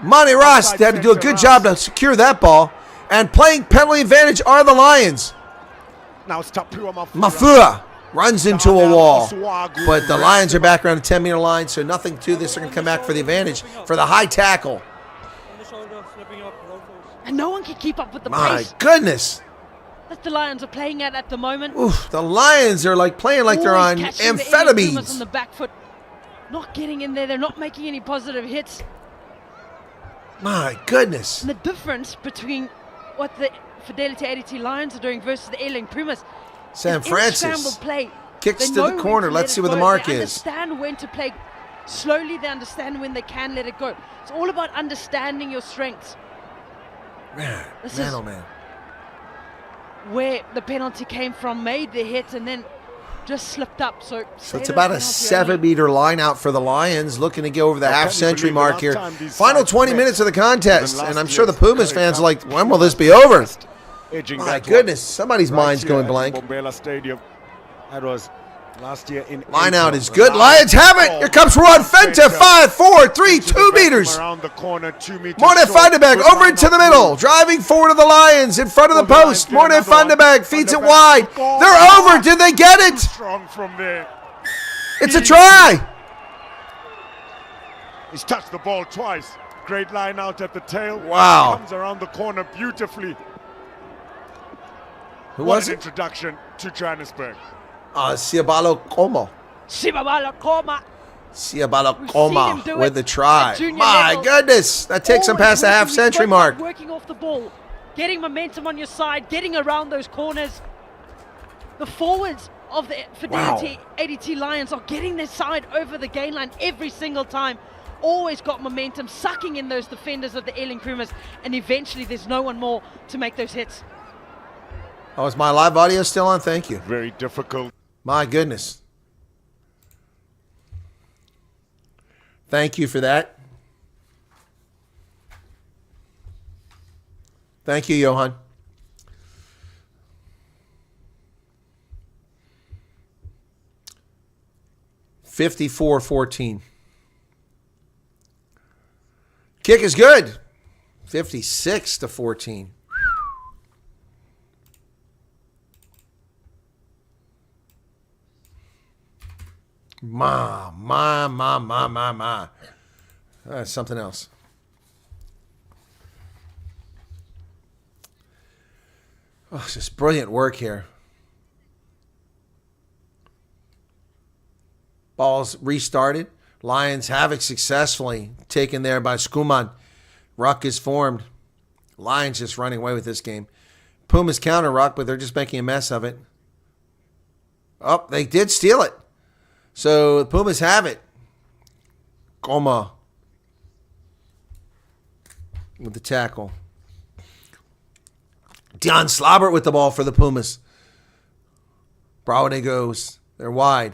Monty Ross had to do a good job to secure that ball. And playing penalty advantage are the Lions. Now it's Mafua runs into a wall. But the Lions are back around the 10-meter line, so nothing to this. They're going to come back for the advantage for the high tackle. And no one can keep up with the My pace goodness. that the Lions are playing at the moment. Oof, the Lions are like playing like they're on Always catching the amphetamines. on the back foot. Not getting in there. They're not making any positive hits. My goodness. And the difference between what the Fidelity ADT Lions are doing versus the Ailing Pumas. Sam is Francis in scramble play, kicks they to know the when corner. let Let's it see what the go. mark They is. understand when to play slowly. They understand when they can let it go. It's all about understanding your strengths. Man, This man, is- oh man. Where the penalty came from, made the hit, and then just slipped up. So it's about a 7-meter line out for the Lions, looking to go over the half-century mark here. Final 20 minutes of the contest, and I'm sure the Pumas fans are like, when will this be over? My goodness, somebody's mind's going blank. Stadium. That was last year in Line out April. is good. Lions have it. Here comes Ron Fenta. 5, 4, 3, 2 meters. Around the corner, 2 meters. Morne short. Vandenberg Good over line into the out middle. move. Driving forward to the Lions in front of the Pull the post. line, Morne get another Vandenberg one. feeds it Vandenberg. wide. Oh. They're over. Did they get it? Strong from there. It's a try. He's touched the ball twice. Great line out at the tail. Wow. Comes around the corner beautifully. Who What was an it? introduction to Johannesburg. Siabalo Como. Sibabala Koma. Siabalo We've seen him do Como with it the try. at junior My level. goodness. That takes him Always past the working. half-century We spoke mark. about working off the ball, getting momentum on your side, getting around those corners. The forwards of the Fidelity ADT Lions are getting their side over the gain line every single time. Always got momentum, sucking in those defenders of the Ailing Pumas, and eventually there's no one more to make those hits. Oh, is my live audio still on? Thank you. Very difficult. My goodness. Thank you for that. Thank you, Johan. $54-14. Kick is good. 56-14. My. That's something else. Oh, it's just brilliant work here. Ball's restarted. Lions have it successfully taken there by Skuman. Ruck is formed. Lions just running away with this game. Pumas counter ruck, but they're just making a mess of it. Oh, they did steal it. So the Pumas have it. Goma with the tackle. Dion Slobert with the ball for the Pumas. Brownie goes. They're wide.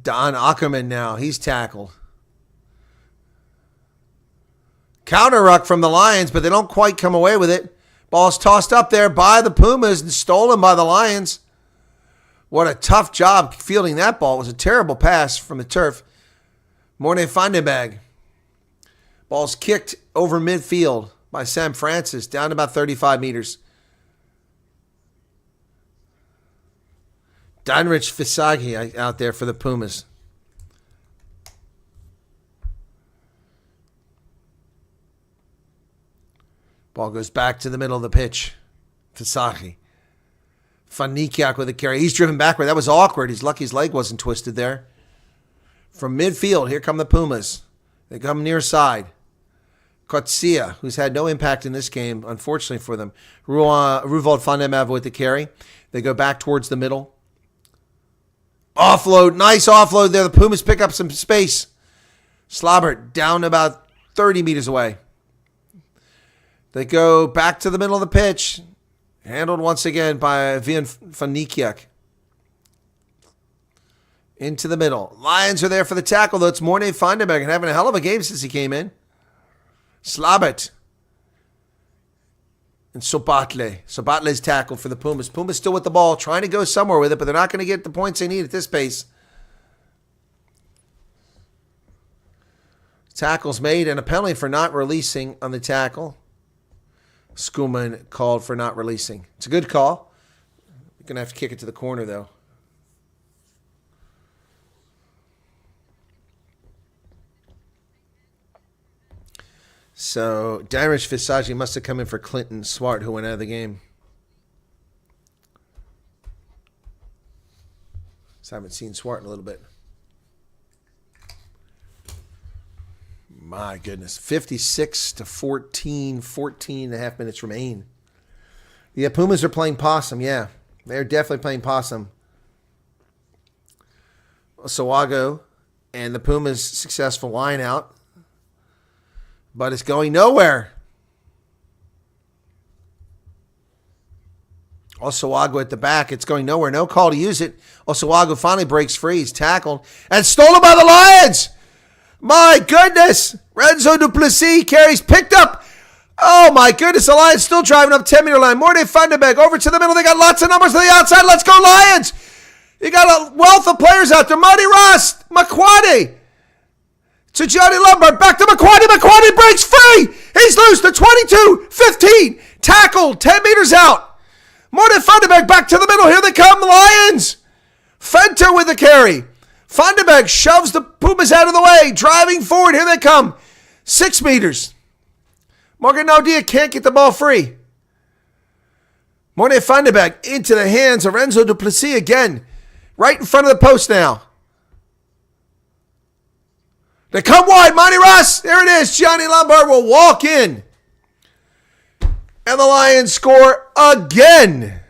Don Ackerman now. He's tackled. Counter ruck from the Lions, but they don't quite come away with it. Ball's tossed up there by the Pumas and stolen by the Lions. What a tough job fielding that ball. It was a terrible pass from the turf. Morne Vandenberg. Ball's kicked over midfield by Sam Francis, down to about 35 meters. Deinrich Visagi out there for the Pumas. Ball goes back to the middle of the pitch. Visagi. Fanikiak with a carry. He's driven backward. That was awkward. He's lucky his leg wasn't twisted there. From midfield, here come the Pumas. They come near side. Kotsia, who's had no impact in this game, unfortunately for them. Ruvald Vandemev with the carry. They go back towards the middle. Offload. Nice offload there. The Pumas pick up some space. Slobert down about 30 meters away. They go back to the middle of the pitch. Handled once again by Vian Fanikiak. Into the middle. Lions are there for the tackle, though. It's Morne Vandenberg and having a hell of a game since he came in. Slabert. And Sobatle. Sobatle's tackled for the Pumas. Pumas still with the ball, trying to go somewhere with it, but they're not going to get the points they need at this pace. Tackle's made and a penalty for not releasing on the tackle. Skuman called for not releasing. It's a good call. You're going to have to kick it to the corner, though. So, Darish Visagi must have come in for Clinton Swart, who went out of the game. So I haven't seen Swart in a little bit. My goodness. 56-14, 14 and a half minutes remain. Yeah, Pumas are playing possum, yeah. They're definitely playing possum. Sawago and the Pumas' successful line out. But it's going nowhere. Osawago at the back. It's going nowhere. No call to use it. Osawago finally breaks free. He's tackled and stolen by the Lions. My goodness. Renzo Duplessis carries picked up. Oh, my goodness. The Lions still driving up 10-meter line. Mornay Vandenberg over to the middle. They got lots of numbers to the outside. Let's go, Lions. You got a wealth of players out there. Marty Ross, McQuaddy. To Johnny Lombard. Back to McQuaddy. McQuaddy breaks free. He's loose to 22, 15. Tackled 10 meters out. Mornay Vandenberg back to the middle. Here they come, Lions. Fenter with the carry. Vandenberg shoves the Pumas out of the way. Driving forward. Here they come. 6 meters. Morgan Naudia can't get the ball free. Mornay Vandenberg into the hands of Renzo Duplessis again. Right in front of the post now. They come wide. Monty Ross. There it is. Johnny Lombard will walk in. And the Lions score again.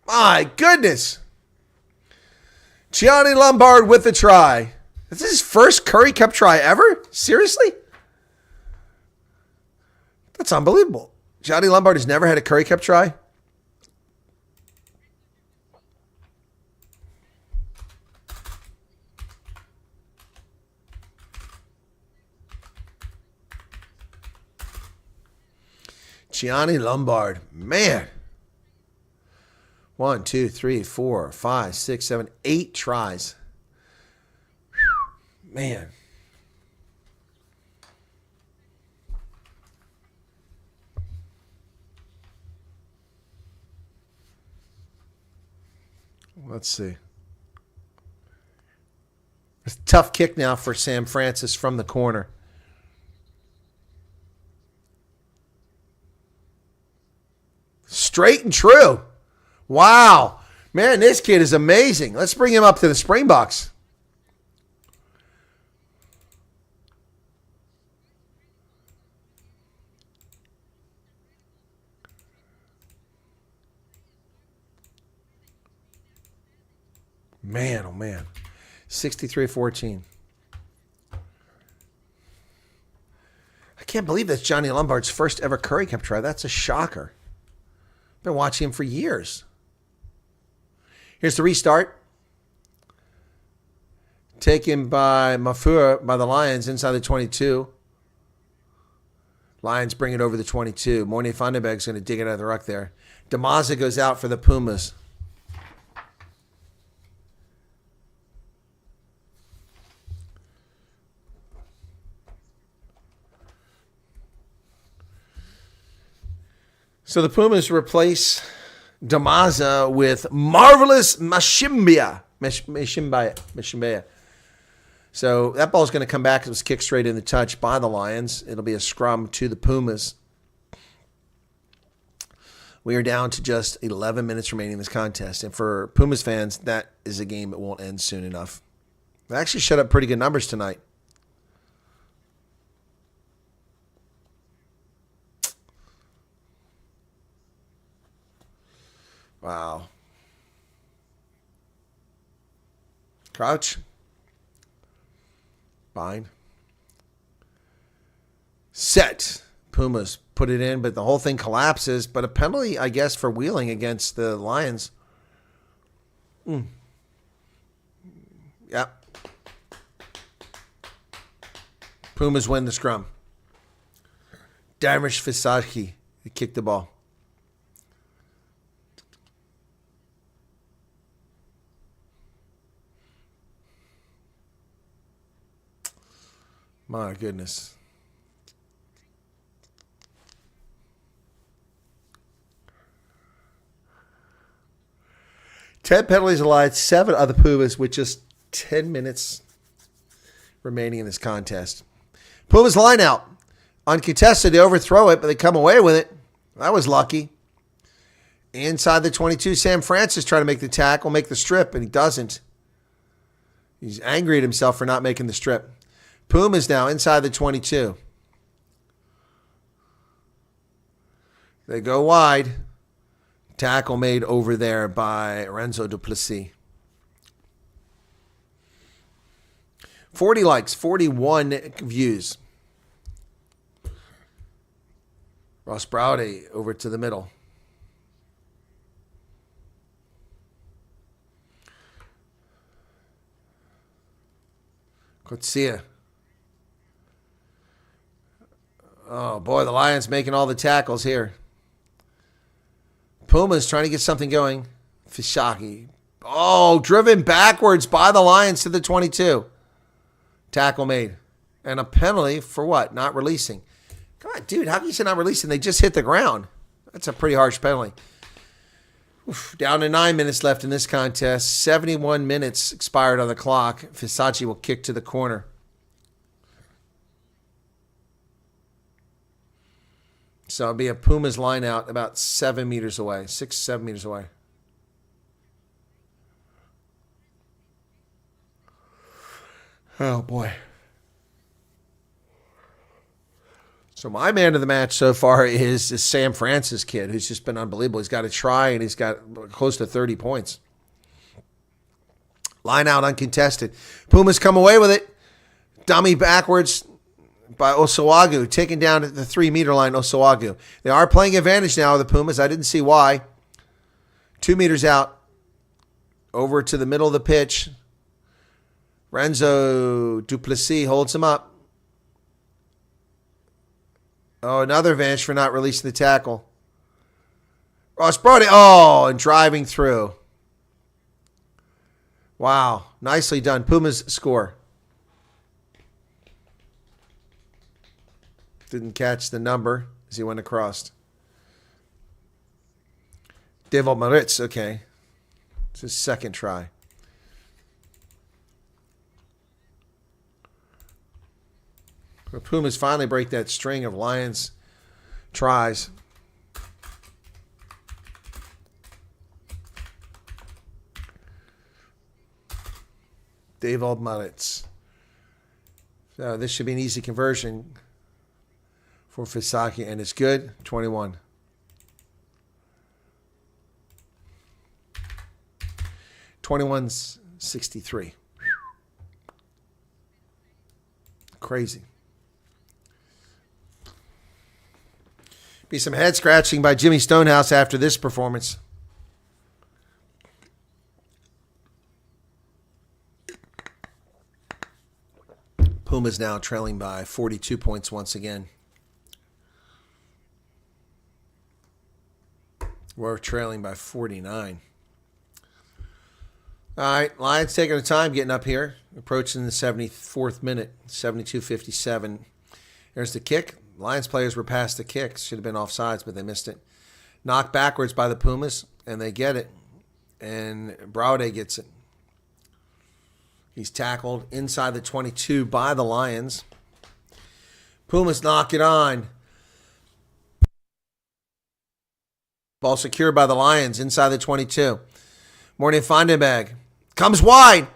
My goodness. Gianni Lombard with the try. This is his first Currie Cup try ever? Seriously? That's unbelievable. Gianni Lombard has never had a Currie Cup try? Gianni Lombard, man. 1, 2, 3, 4, 5, 6, 7, 8 tries. Whew, man. Let's see. It's a tough kick now for Sam Francis from the corner. Straight and true. Wow. Man, this kid is amazing. Let's bring him up to the Springboks. Man, oh man. 63-14. I can't believe that's Johnny Lombard's first ever Currie Cup try. That's a shocker. Been watching him for years. Here's the restart. Taken by Mafua by the Lions inside the 22. Lions bring it over the 22. Mornay Vandenberg's going to dig it out of the ruck there. Damaza goes out for the Pumas. So the Pumas replace Damaza with Marvelous Mashimbia. So that ball's going to come back. It was kicked straight in the touch by the Lions. It'll be a scrum to the Pumas. We are down to just 11 minutes remaining in this contest. And for Pumas fans, that is a game that won't end soon enough. They actually shut up pretty good numbers tonight. Wow. Crouch. Bind. Set. Pumas put it in, but the whole thing collapses. But a penalty, I guess, for wheeling against the Lions. Yep. Pumas win the scrum. Darish Visachi kicked the ball. My goodness. Ten penalties allowed, 7 of the Pumas with just 10 minutes remaining in this contest. Pumas line out. Uncontested, they overthrow it, but they come away with it. That was lucky. Inside the 22, Sam Francis trying to make the tackle, make the strip, and he doesn't. He's angry at himself for not making the strip. Pumas now inside the 22. They go wide. Tackle made over there by Renzo Duplessis. 40 likes, 41 views. Ross Browdy over to the middle. Kotsia. Oh, boy, the Lions making all the tackles here. Pumas trying to get something going. Fishaki. Oh, driven backwards by the Lions to the 22. Tackle made. And a penalty for what? Not releasing. Come on, dude. How can you say not releasing? They just hit the ground. That's a pretty harsh penalty. Oof, down to 9 minutes left in this contest. 71 minutes expired on the clock. Fisachi will kick to the corner. So it'll be a Pumas line out about 7 meters away. 6, 7 meters away. Oh, boy. So my man of the match so far is Sam Francis kid, who's just been unbelievable. He's got a try, and he's got close to 30 points. Line out uncontested. Pumas come away with it. Dummy backwards by Osawagu, taken down at the 3-meter line, Osawagu. They are playing advantage now, the Pumas. I didn't see why. 2 meters out. Over to the middle of the pitch. Renzo Duplessis holds him up. Oh, another advantage for not releasing the tackle. Ross Brody. Oh, and driving through. Wow. Nicely done. Pumas score. Didn't catch the number as he went across. Devold Maritz. Okay. It's his second try. The Pumas finally break that string of Lions tries. Devold Maritz. So this should be an easy conversion for Fisaki, and it's good. 21. $21.63. Crazy. Be some head scratching by Jimmy Stonehouse after this performance. Pumas now trailing by 42 points once again. We're trailing by 49. All right, Lions taking their time getting up here, approaching the 74th minute, 72:57. There's the kick. Lions players were past the kick. Should have been offsides, but they missed it. Knocked backwards by the Pumas, and they get it. And Braude gets it. He's tackled inside the 22 by the Lions. Pumas knock it on. Ball secured by the Lions inside the 22. Morning Vandenberg comes wide.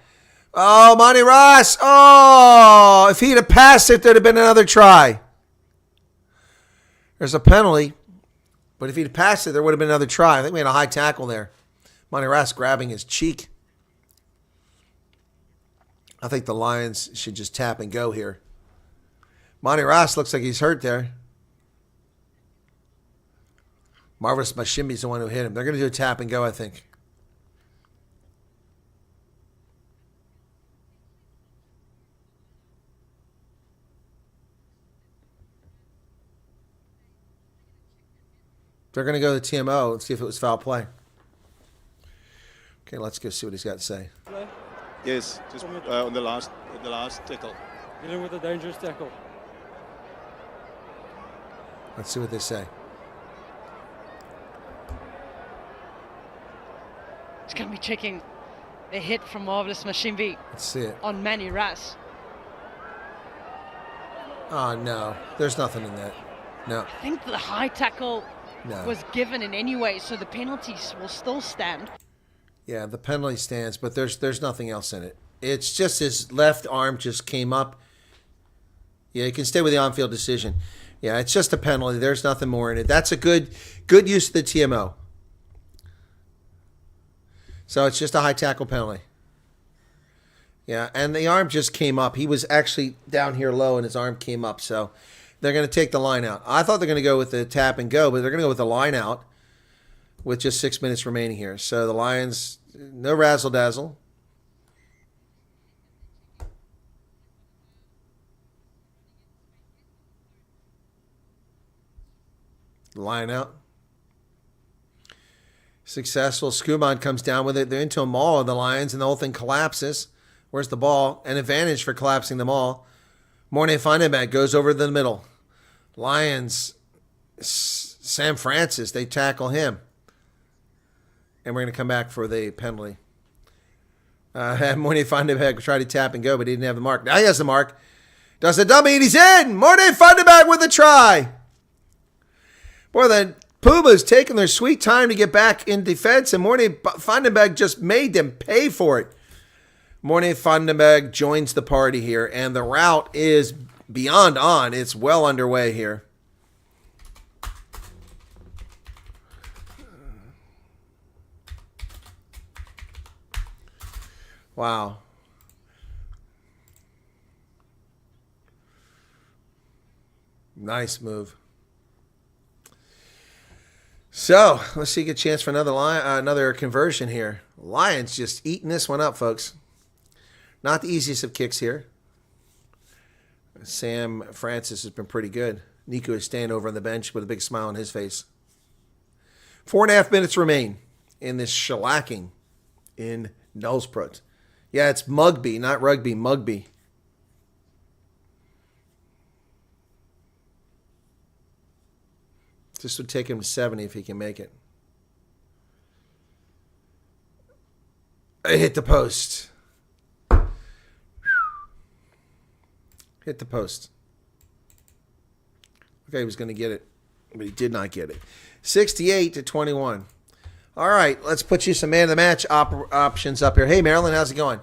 Oh, Monty Ross. Oh, if he'd have passed it, there'd have been another try. There's a penalty, but if he'd passed it, there would have been another try. I think we had a high tackle there. Monty Ross grabbing his cheek. I think the Lions should just tap and go here. Monty Ross looks like he's hurt there. Marvelous Mashimbi's the one who hit him. They're going to do a tap and go, I think. They're going to go to the TMO and see if it was foul play. Okay, let's go see what he's got to say. Yes, just on the last tackle. Dealing with a dangerous tackle. Let's see what they say. It's going to be checking the hit from Marvelous Mashimbi Let's see it. on Manny Ras. Oh, no. There's nothing in that. No. I think the high tackle No. was given in any way, so the penalties will still stand. Yeah, the penalty stands, but there's nothing else in it. It's just his left arm just came up. Yeah, you can stay with the on-field decision. Yeah, it's just a penalty. There's nothing more in it. That's a good use of the TMO. So it's just a high tackle penalty. Yeah, and the arm just came up. He was actually down here low, and his arm came up. So they're going to take the line out. I thought they're going to go with the tap and go, but they're going to go with the line out with just 6 minutes remaining here. So the Lions, no razzle-dazzle. Line out. Successful. Skuman comes down with it. They're into a maul of the Lions, and the whole thing collapses. Where's the ball? An advantage for collapsing the maul. Mornay Vandenberg goes over to the middle. Lions, Sam Francis, they tackle him. And we're going to come back for the penalty. Mornay Vandenberg tried to tap and go, but he didn't have the mark. Now he has the mark. Does a dummy, and he's in! Mornay Vandenberg with a try! Boy, the Pumas taking their sweet time to get back in defense, and Mornay Vandenberg just made them pay for it. Mornay Vandenberg joins the party here, and the route is beyond on. It's well underway here. Wow. Nice move. So, let's see, get a chance for another conversion here. Lions just eating this one up, folks. Not the easiest of kicks here. Sam Francis has been pretty good. Nico is staying over on the bench with a big smile on his face. 4.5 minutes remain in this shellacking in Nullsprut. Yeah, it's Mugby, not Rugby, Mugby. This would take him to 70 if he can make it. I hit the post. Hit the post. Okay, he was going to get it, but he did not get it. 68-21. All right, let's put you some man of the match options up here. Hey, Marilyn, how's it going?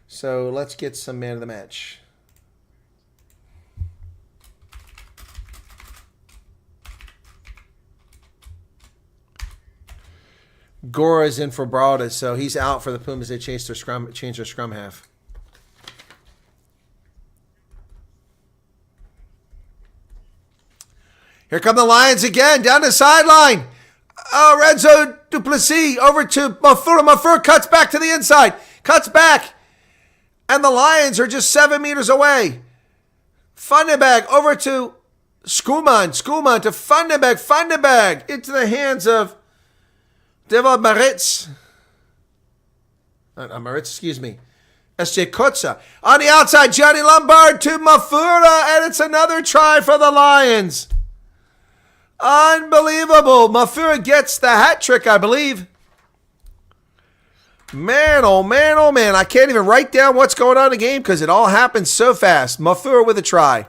So let's get some man of the match. Gora's in for Brauda, so he's out for the Pumas. They changed their scrum half. Here come the Lions again, down the sideline. Oh, Renzo Duplessis over to Mafura. Mafura cuts back to the inside. Cuts back. And the Lions are just 7 meters away. Vandenberg over to Skuman. Skuman to Vandenberg. Vandenberg into the hands of Deval Maritz. Maritz, excuse me. S.J. Kotza. On the outside, Johnny Lombard to Mafura. And it's another try for the Lions. Unbelievable. Mafura gets the hat trick, I believe. Man, oh man, oh man. I can't even write down what's going on in the game because it all happens so fast. Mafura with a try.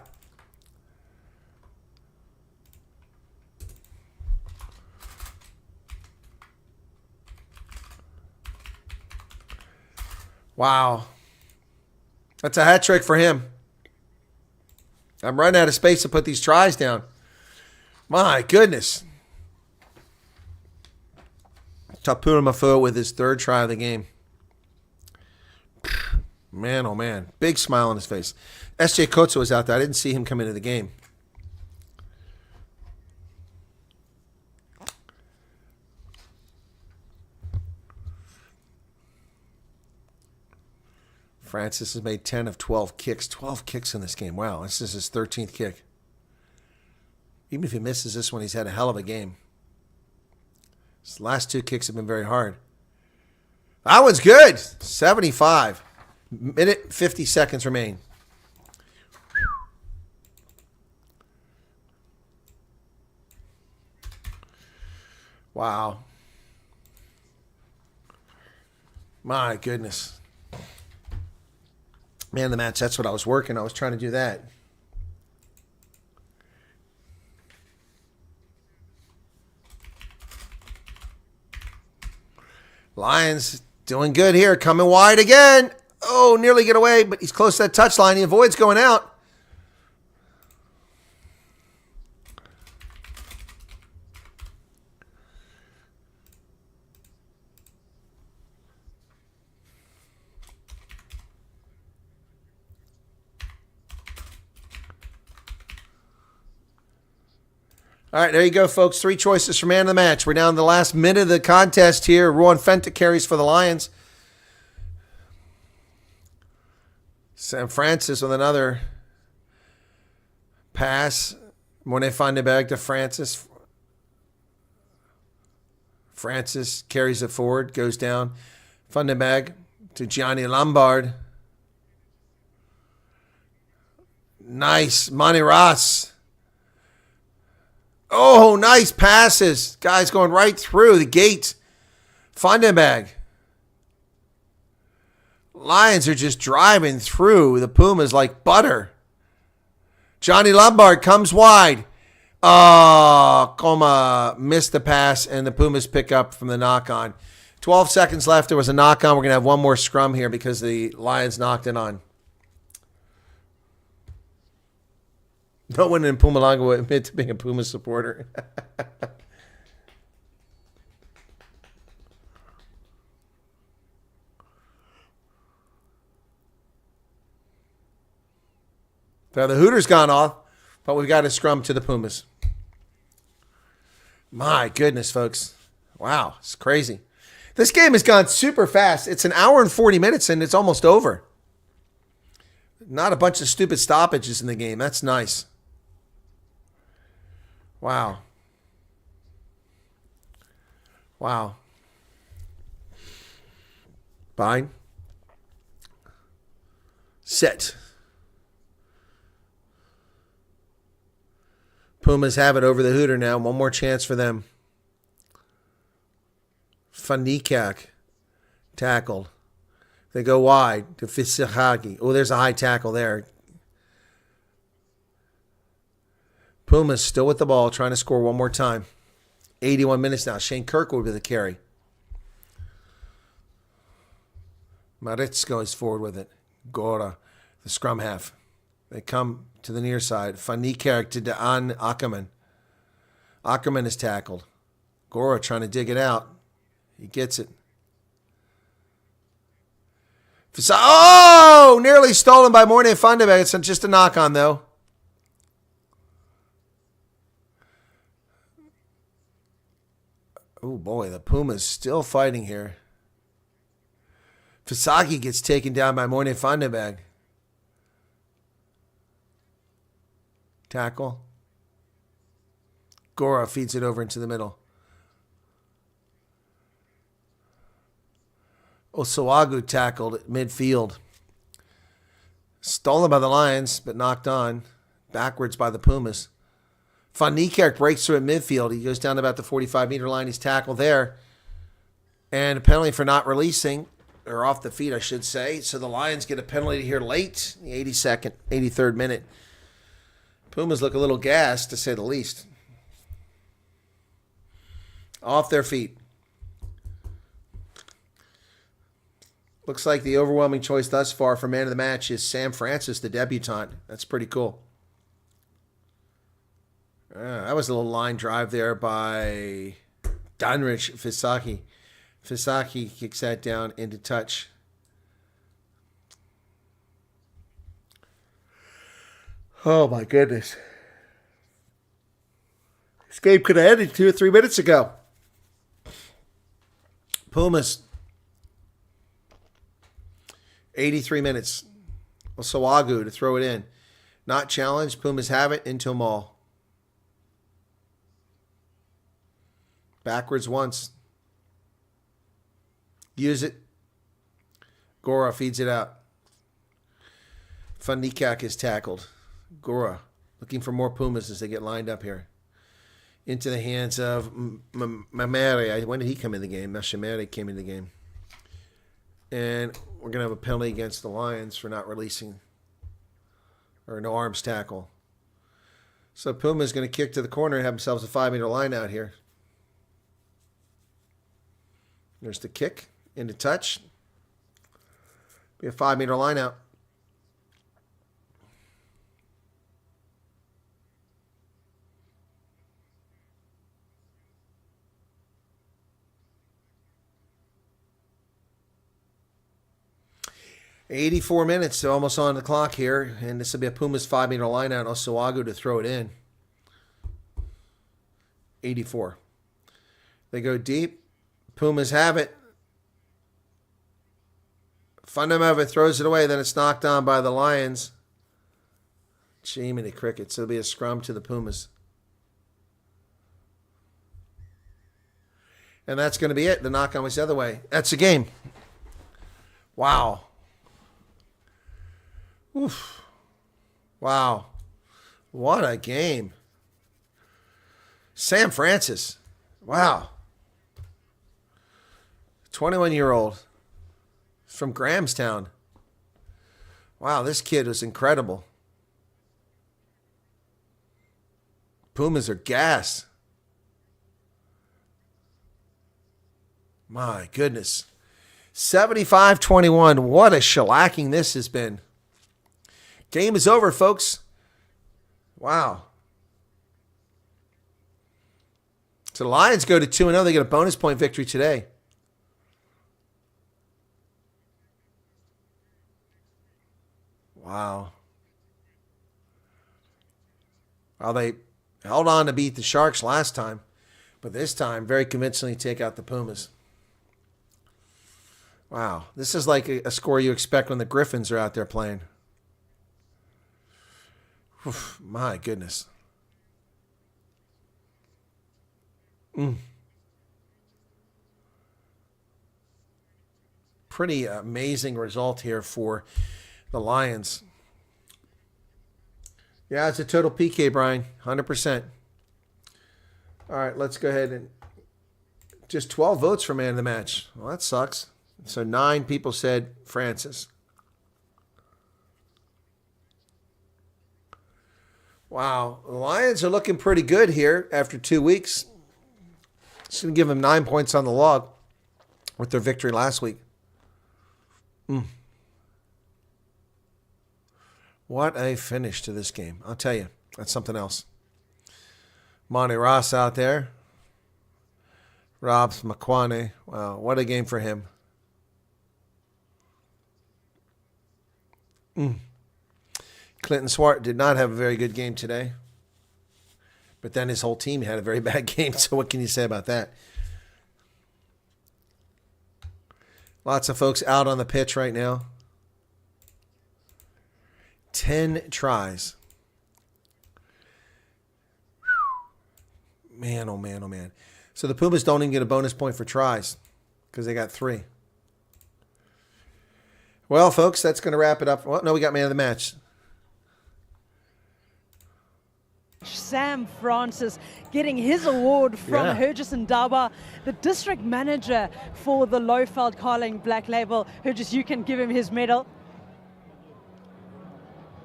Wow. That's a hat trick for him. I'm running out of space to put these tries down. My goodness. Tapura Mafua with his third try of the game. Man, oh man. Big smile on his face. S.J. Kotza was out there. I didn't see him come into the game. Francis has made 10 of 12 kicks. 12 kicks in this game. Wow, this is his 13th kick. Even if he misses this one, he's had a hell of a game. His last two kicks have been very hard. That one's good. 75. Minute 50 seconds remain. Wow. My goodness. Man, the match, that's what I was working. I was trying to do that. Lions doing good here. Coming wide again. Oh, nearly get away, but he's close to that touchline. He avoids going out. All right, there you go, folks. 3 choices for man of the match. We're down to the last minute of the contest here. Rowan Fenta carries for the Lions. Sam Francis with another pass. Morne van den Berg to Francis. Francis carries it forward, goes down. Van den Berg to Gianni Lombard. Nice. Monty Ross. Oh, nice passes. Guys going right through the gate. Van den Berg. Lions are just driving through the Pumas like butter. Johnny Lombard comes wide. Coma missed the pass, and the Pumas pick up from the knock-on. 12 seconds left. There was a knock-on. We're going to have one more scrum here because the Lions knocked it on. No one in Pumalanga will admit to being a Puma supporter. Now the Hooters gone off, but we've got a scrum to the Pumas. My goodness, folks. Wow, it's crazy. This game has gone super fast. It's an hour and 40 minutes, and it's almost over. Not a bunch of stupid stoppages in the game. That's nice. Wow. Wow. Bind. Set. Pumas have it over the Hooter now. One more chance for them. Fanikak tackled. They go wide to Fisahagi. Oh, there's a high tackle there. Pumas still with the ball, trying to score one more time. 81 minutes now. Shane Kirkwood with the carry. Maritz goes forward with it. Gora, the scrum half. They come to the near side. Fanikak to Daan Ackerman. Ackerman is tackled. Gora trying to dig it out. He gets it. Oh! Nearly stolen by Morne van den Berg. It's just a knock-on, though. Oh, boy. The Pumas still fighting here. Fisagi gets taken down by Morne van den Berg. Tackle. Gora feeds it over into the middle. Osawagu tackled at midfield. Stolen by the Lions, but knocked on. Backwards by the Pumas. Van Niekerk breaks through at midfield. He goes down about the 45-meter line. He's tackled there. And a penalty for not releasing, or off the feet, I should say. So the Lions get a penalty here late, the 83rd minute. Pumas look a little gassed, to say the least. Off their feet. Looks like the overwhelming choice thus far for man of the match is Sam Francis, the debutant. That's pretty cool. That was a little line drive there by Danrich Fisaki. Fisaki kicks that down into touch. Oh, my goodness. This game could have ended 2 or 3 minutes ago. Pumas. 83 minutes. Osawagu to throw it in. Not challenged. Pumas have it into a maul. Backwards once. Use it. Gora feeds it out. Fanikak is tackled. Gora looking for more Pumas as they get lined up here. Into the hands of Mamere. When did he come in the game? Mashamere came in the game. And we're going to have a penalty against the Lions for not releasing, or no arms tackle. So Puma's going to kick to the corner and have themselves a 5-meter line out here. There's the kick into touch. Be a 5-meter line out. $84 minutes, so almost on the clock here, and this will be a Pumas 5-meter line out. Osawagu to throw it in. 84. They go deep. Pumas have it. Fundamental throws it away, then it's knocked on by the Lions. Jiminy crickets. It'll be a scrum to the Pumas. And that's going to be it. The knock-on was the other way. That's the game. Wow. Oof. Wow. What a game. Sam Francis. Wow. 21-year-old from Grahamstown. Wow, this kid was incredible. Pumas are gas. My goodness. 75-21. What a shellacking this has been. Game is over, folks. Wow. So the Lions go to 2-0. They get a bonus point victory today. Wow. Well, they held on to beat the Sharks last time, but this time very convincingly take out the Pumas. Wow. This is like a score you expect when the Griffins are out there playing. Oof, my goodness. Pretty amazing result here for the Lions. Yeah, it's a total PK, Brian. 100%. All right, let's go ahead and just 12 votes for man of the match. Well, that sucks. So 9 people said Francis. Wow, the Lions are looking pretty good here after 2 weeks. Just going to give them 9 points on the log with their victory last week. What a finish to this game. I'll tell you, that's something else. Monty Ross out there. Robs Makwane. Wow, what a game for him. Clinton Swart did not have a very good game today. But then his whole team had a very bad game, so what can you say about that? Lots of folks out on the pitch right now. 10 tries. Man, oh man, oh man. So the Pumas don't even get a bonus point for tries because they got 3. Well, folks, that's going to wrap it up. Well, no, we got man of the match. Sam Francis getting his award from Hurgis Ndaba, the district manager for the Lowveld Carling Black Label. Hurgis, you can give him his medal.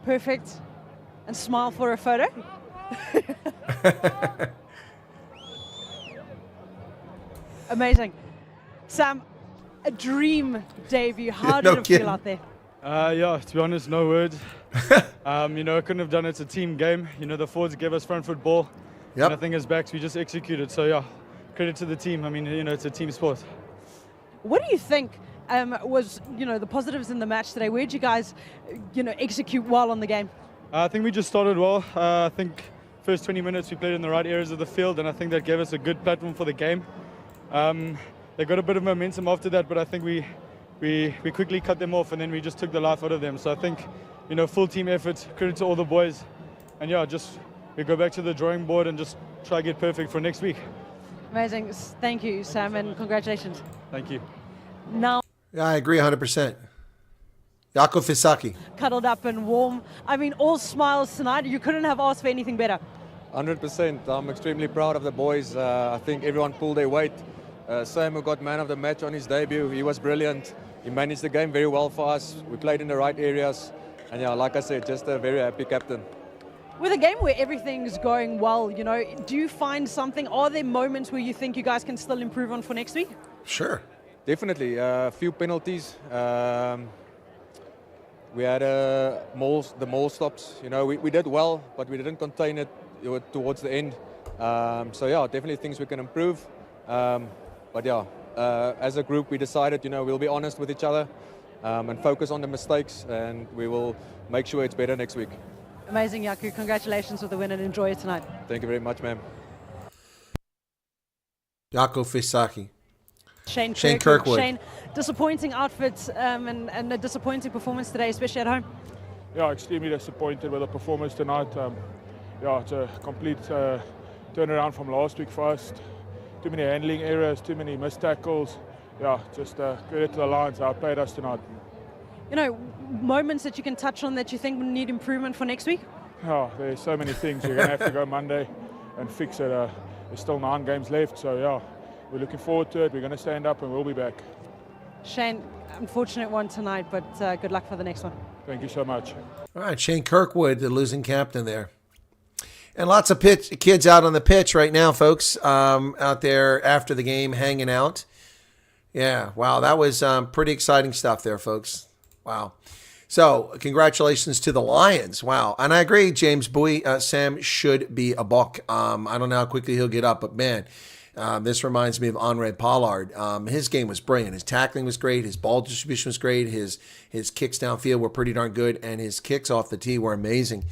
Perfect. And smile for a photo. Amazing. Sam, a dream debut. How did it feel out there? Yeah, to be honest, no words. I couldn't have done it. It's a team game. The forwards gave us front foot ball. Yep. And I think as backs, we just executed. So, yeah, credit to the team. I mean, it's a team sport. What do you think was, the positives in the match today? Where did you guys, execute well on the game? I think we just started well. I think first 20 minutes we played in the right areas of the field, and I think that gave us a good platform for the game. They got a bit of momentum after that, but I think we quickly cut them off, and then we just took the life out of them. So I think, full team effort, credit to all the boys. And yeah, we go back to the drawing board and just try to get perfect for next week. Amazing. Thank you, Sam, and congratulations. Thank you. Now, Yeah, I agree 100%. Jaco Fisaki. cuddled up and warm. I mean, all smiles tonight. You couldn't have asked for anything better. 100%. I'm extremely proud of the boys. I think everyone pulled their weight. Sam, who got man of the match on his debut, he was brilliant. He managed the game very well for us. We played in the right areas. And yeah, like I said, just a very happy captain. With a game where everything's going well, do you find something? Are there moments where you think you guys can still improve on for next week? Sure. Definitely. A few penalties. We had the maul stops. We did well, but we didn't contain it towards the end. So yeah, definitely things we can improve. But yeah, as a group, we decided, we'll be honest with each other and focus on the mistakes, and we will make sure it's better next week. Amazing, Yaku. Congratulations with the win and enjoy it tonight. Thank you very much, ma'am. Jaco Fisaki. Shane Kirkwood. Shane, disappointing outfits and a disappointing performance today, especially at home. yeah, extremely disappointed with the performance tonight. Yeah, it's a complete turnaround from last week for us. Too many handling errors, too many missed tackles. Yeah, just credit to the Lions, outplayed us tonight. You know, moments that you can touch on that you think need improvement for next week? Yeah, there's so many things. We're going to have to go Monday and fix it. There's still 9 games left, so yeah, we're looking forward to it. We're going to stand up and we'll be back. Shane, unfortunate one tonight, but good luck for the next one. Thank you so much. All right, Shane Kirkwood, the losing captain there. And lots of kids out on the pitch right now, folks, out there after the game hanging out. Yeah, wow, that was pretty exciting stuff there, folks. Wow. So, congratulations to the Lions. Wow. And I agree, James Bowie, Sam should be a buck. I don't know how quickly he'll get up, but man, this reminds me of Henri Pollard. His game was brilliant. His tackling was great. His ball distribution was great. His kicks downfield were pretty darn good, and his kicks off the tee were amazing.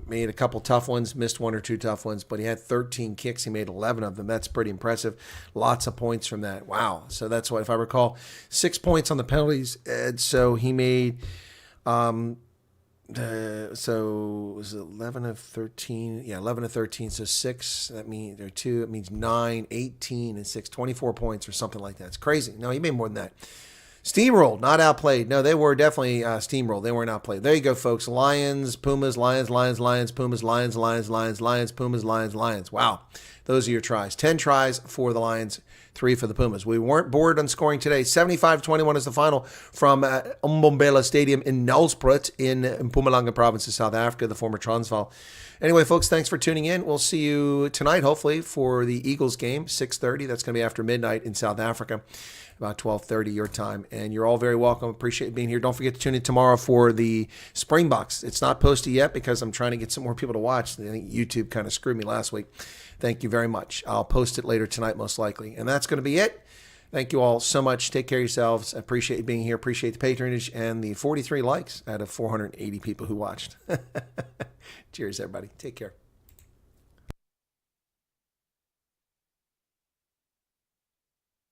Made a couple tough ones, missed 1 or 2 tough ones, but he had 13 kicks. He made 11 of them. That's pretty impressive. Lots of points from that. Wow. So that's what, if I recall, 6 points on the penalties. And so he made, so it was 11 of 13. Yeah, 11 of 13. So 6, that means, or 2, that means 9, 18, and 6, 24 points or something like that. It's crazy. No, he made more than that. Steamrolled, not outplayed. No, they were definitely steamrolled. They weren't outplayed. There you go, folks. Lions, Pumas, Lions, Lions, Lions, Pumas, Lions, Lions, Lions, Lions, Pumas, Lions, Lions. Wow. Those are your tries. 10 tries for the Lions, 3 for the Pumas. We weren't bored on scoring today. 75-21 is the final from Mbombela Stadium in Nelspruit in Mpumalanga province of South Africa, the former Transvaal. Anyway, folks, thanks for tuning in. We'll see you tonight, hopefully, for the Eagles game, 6:30. That's going to be after midnight in South Africa, about 12:30 your time. And you're all very welcome. Appreciate being here. Don't forget to tune in tomorrow for the Springboks. It's not posted yet because I'm trying to get some more people to watch. I think YouTube kind of screwed me last week. Thank you very much. I'll post it later tonight, most likely. And that's going to be it. Thank you all so much. Take care of yourselves. I appreciate you being here. Appreciate the patronage and the 43 likes out of 480 people who watched. Cheers, everybody. Take care.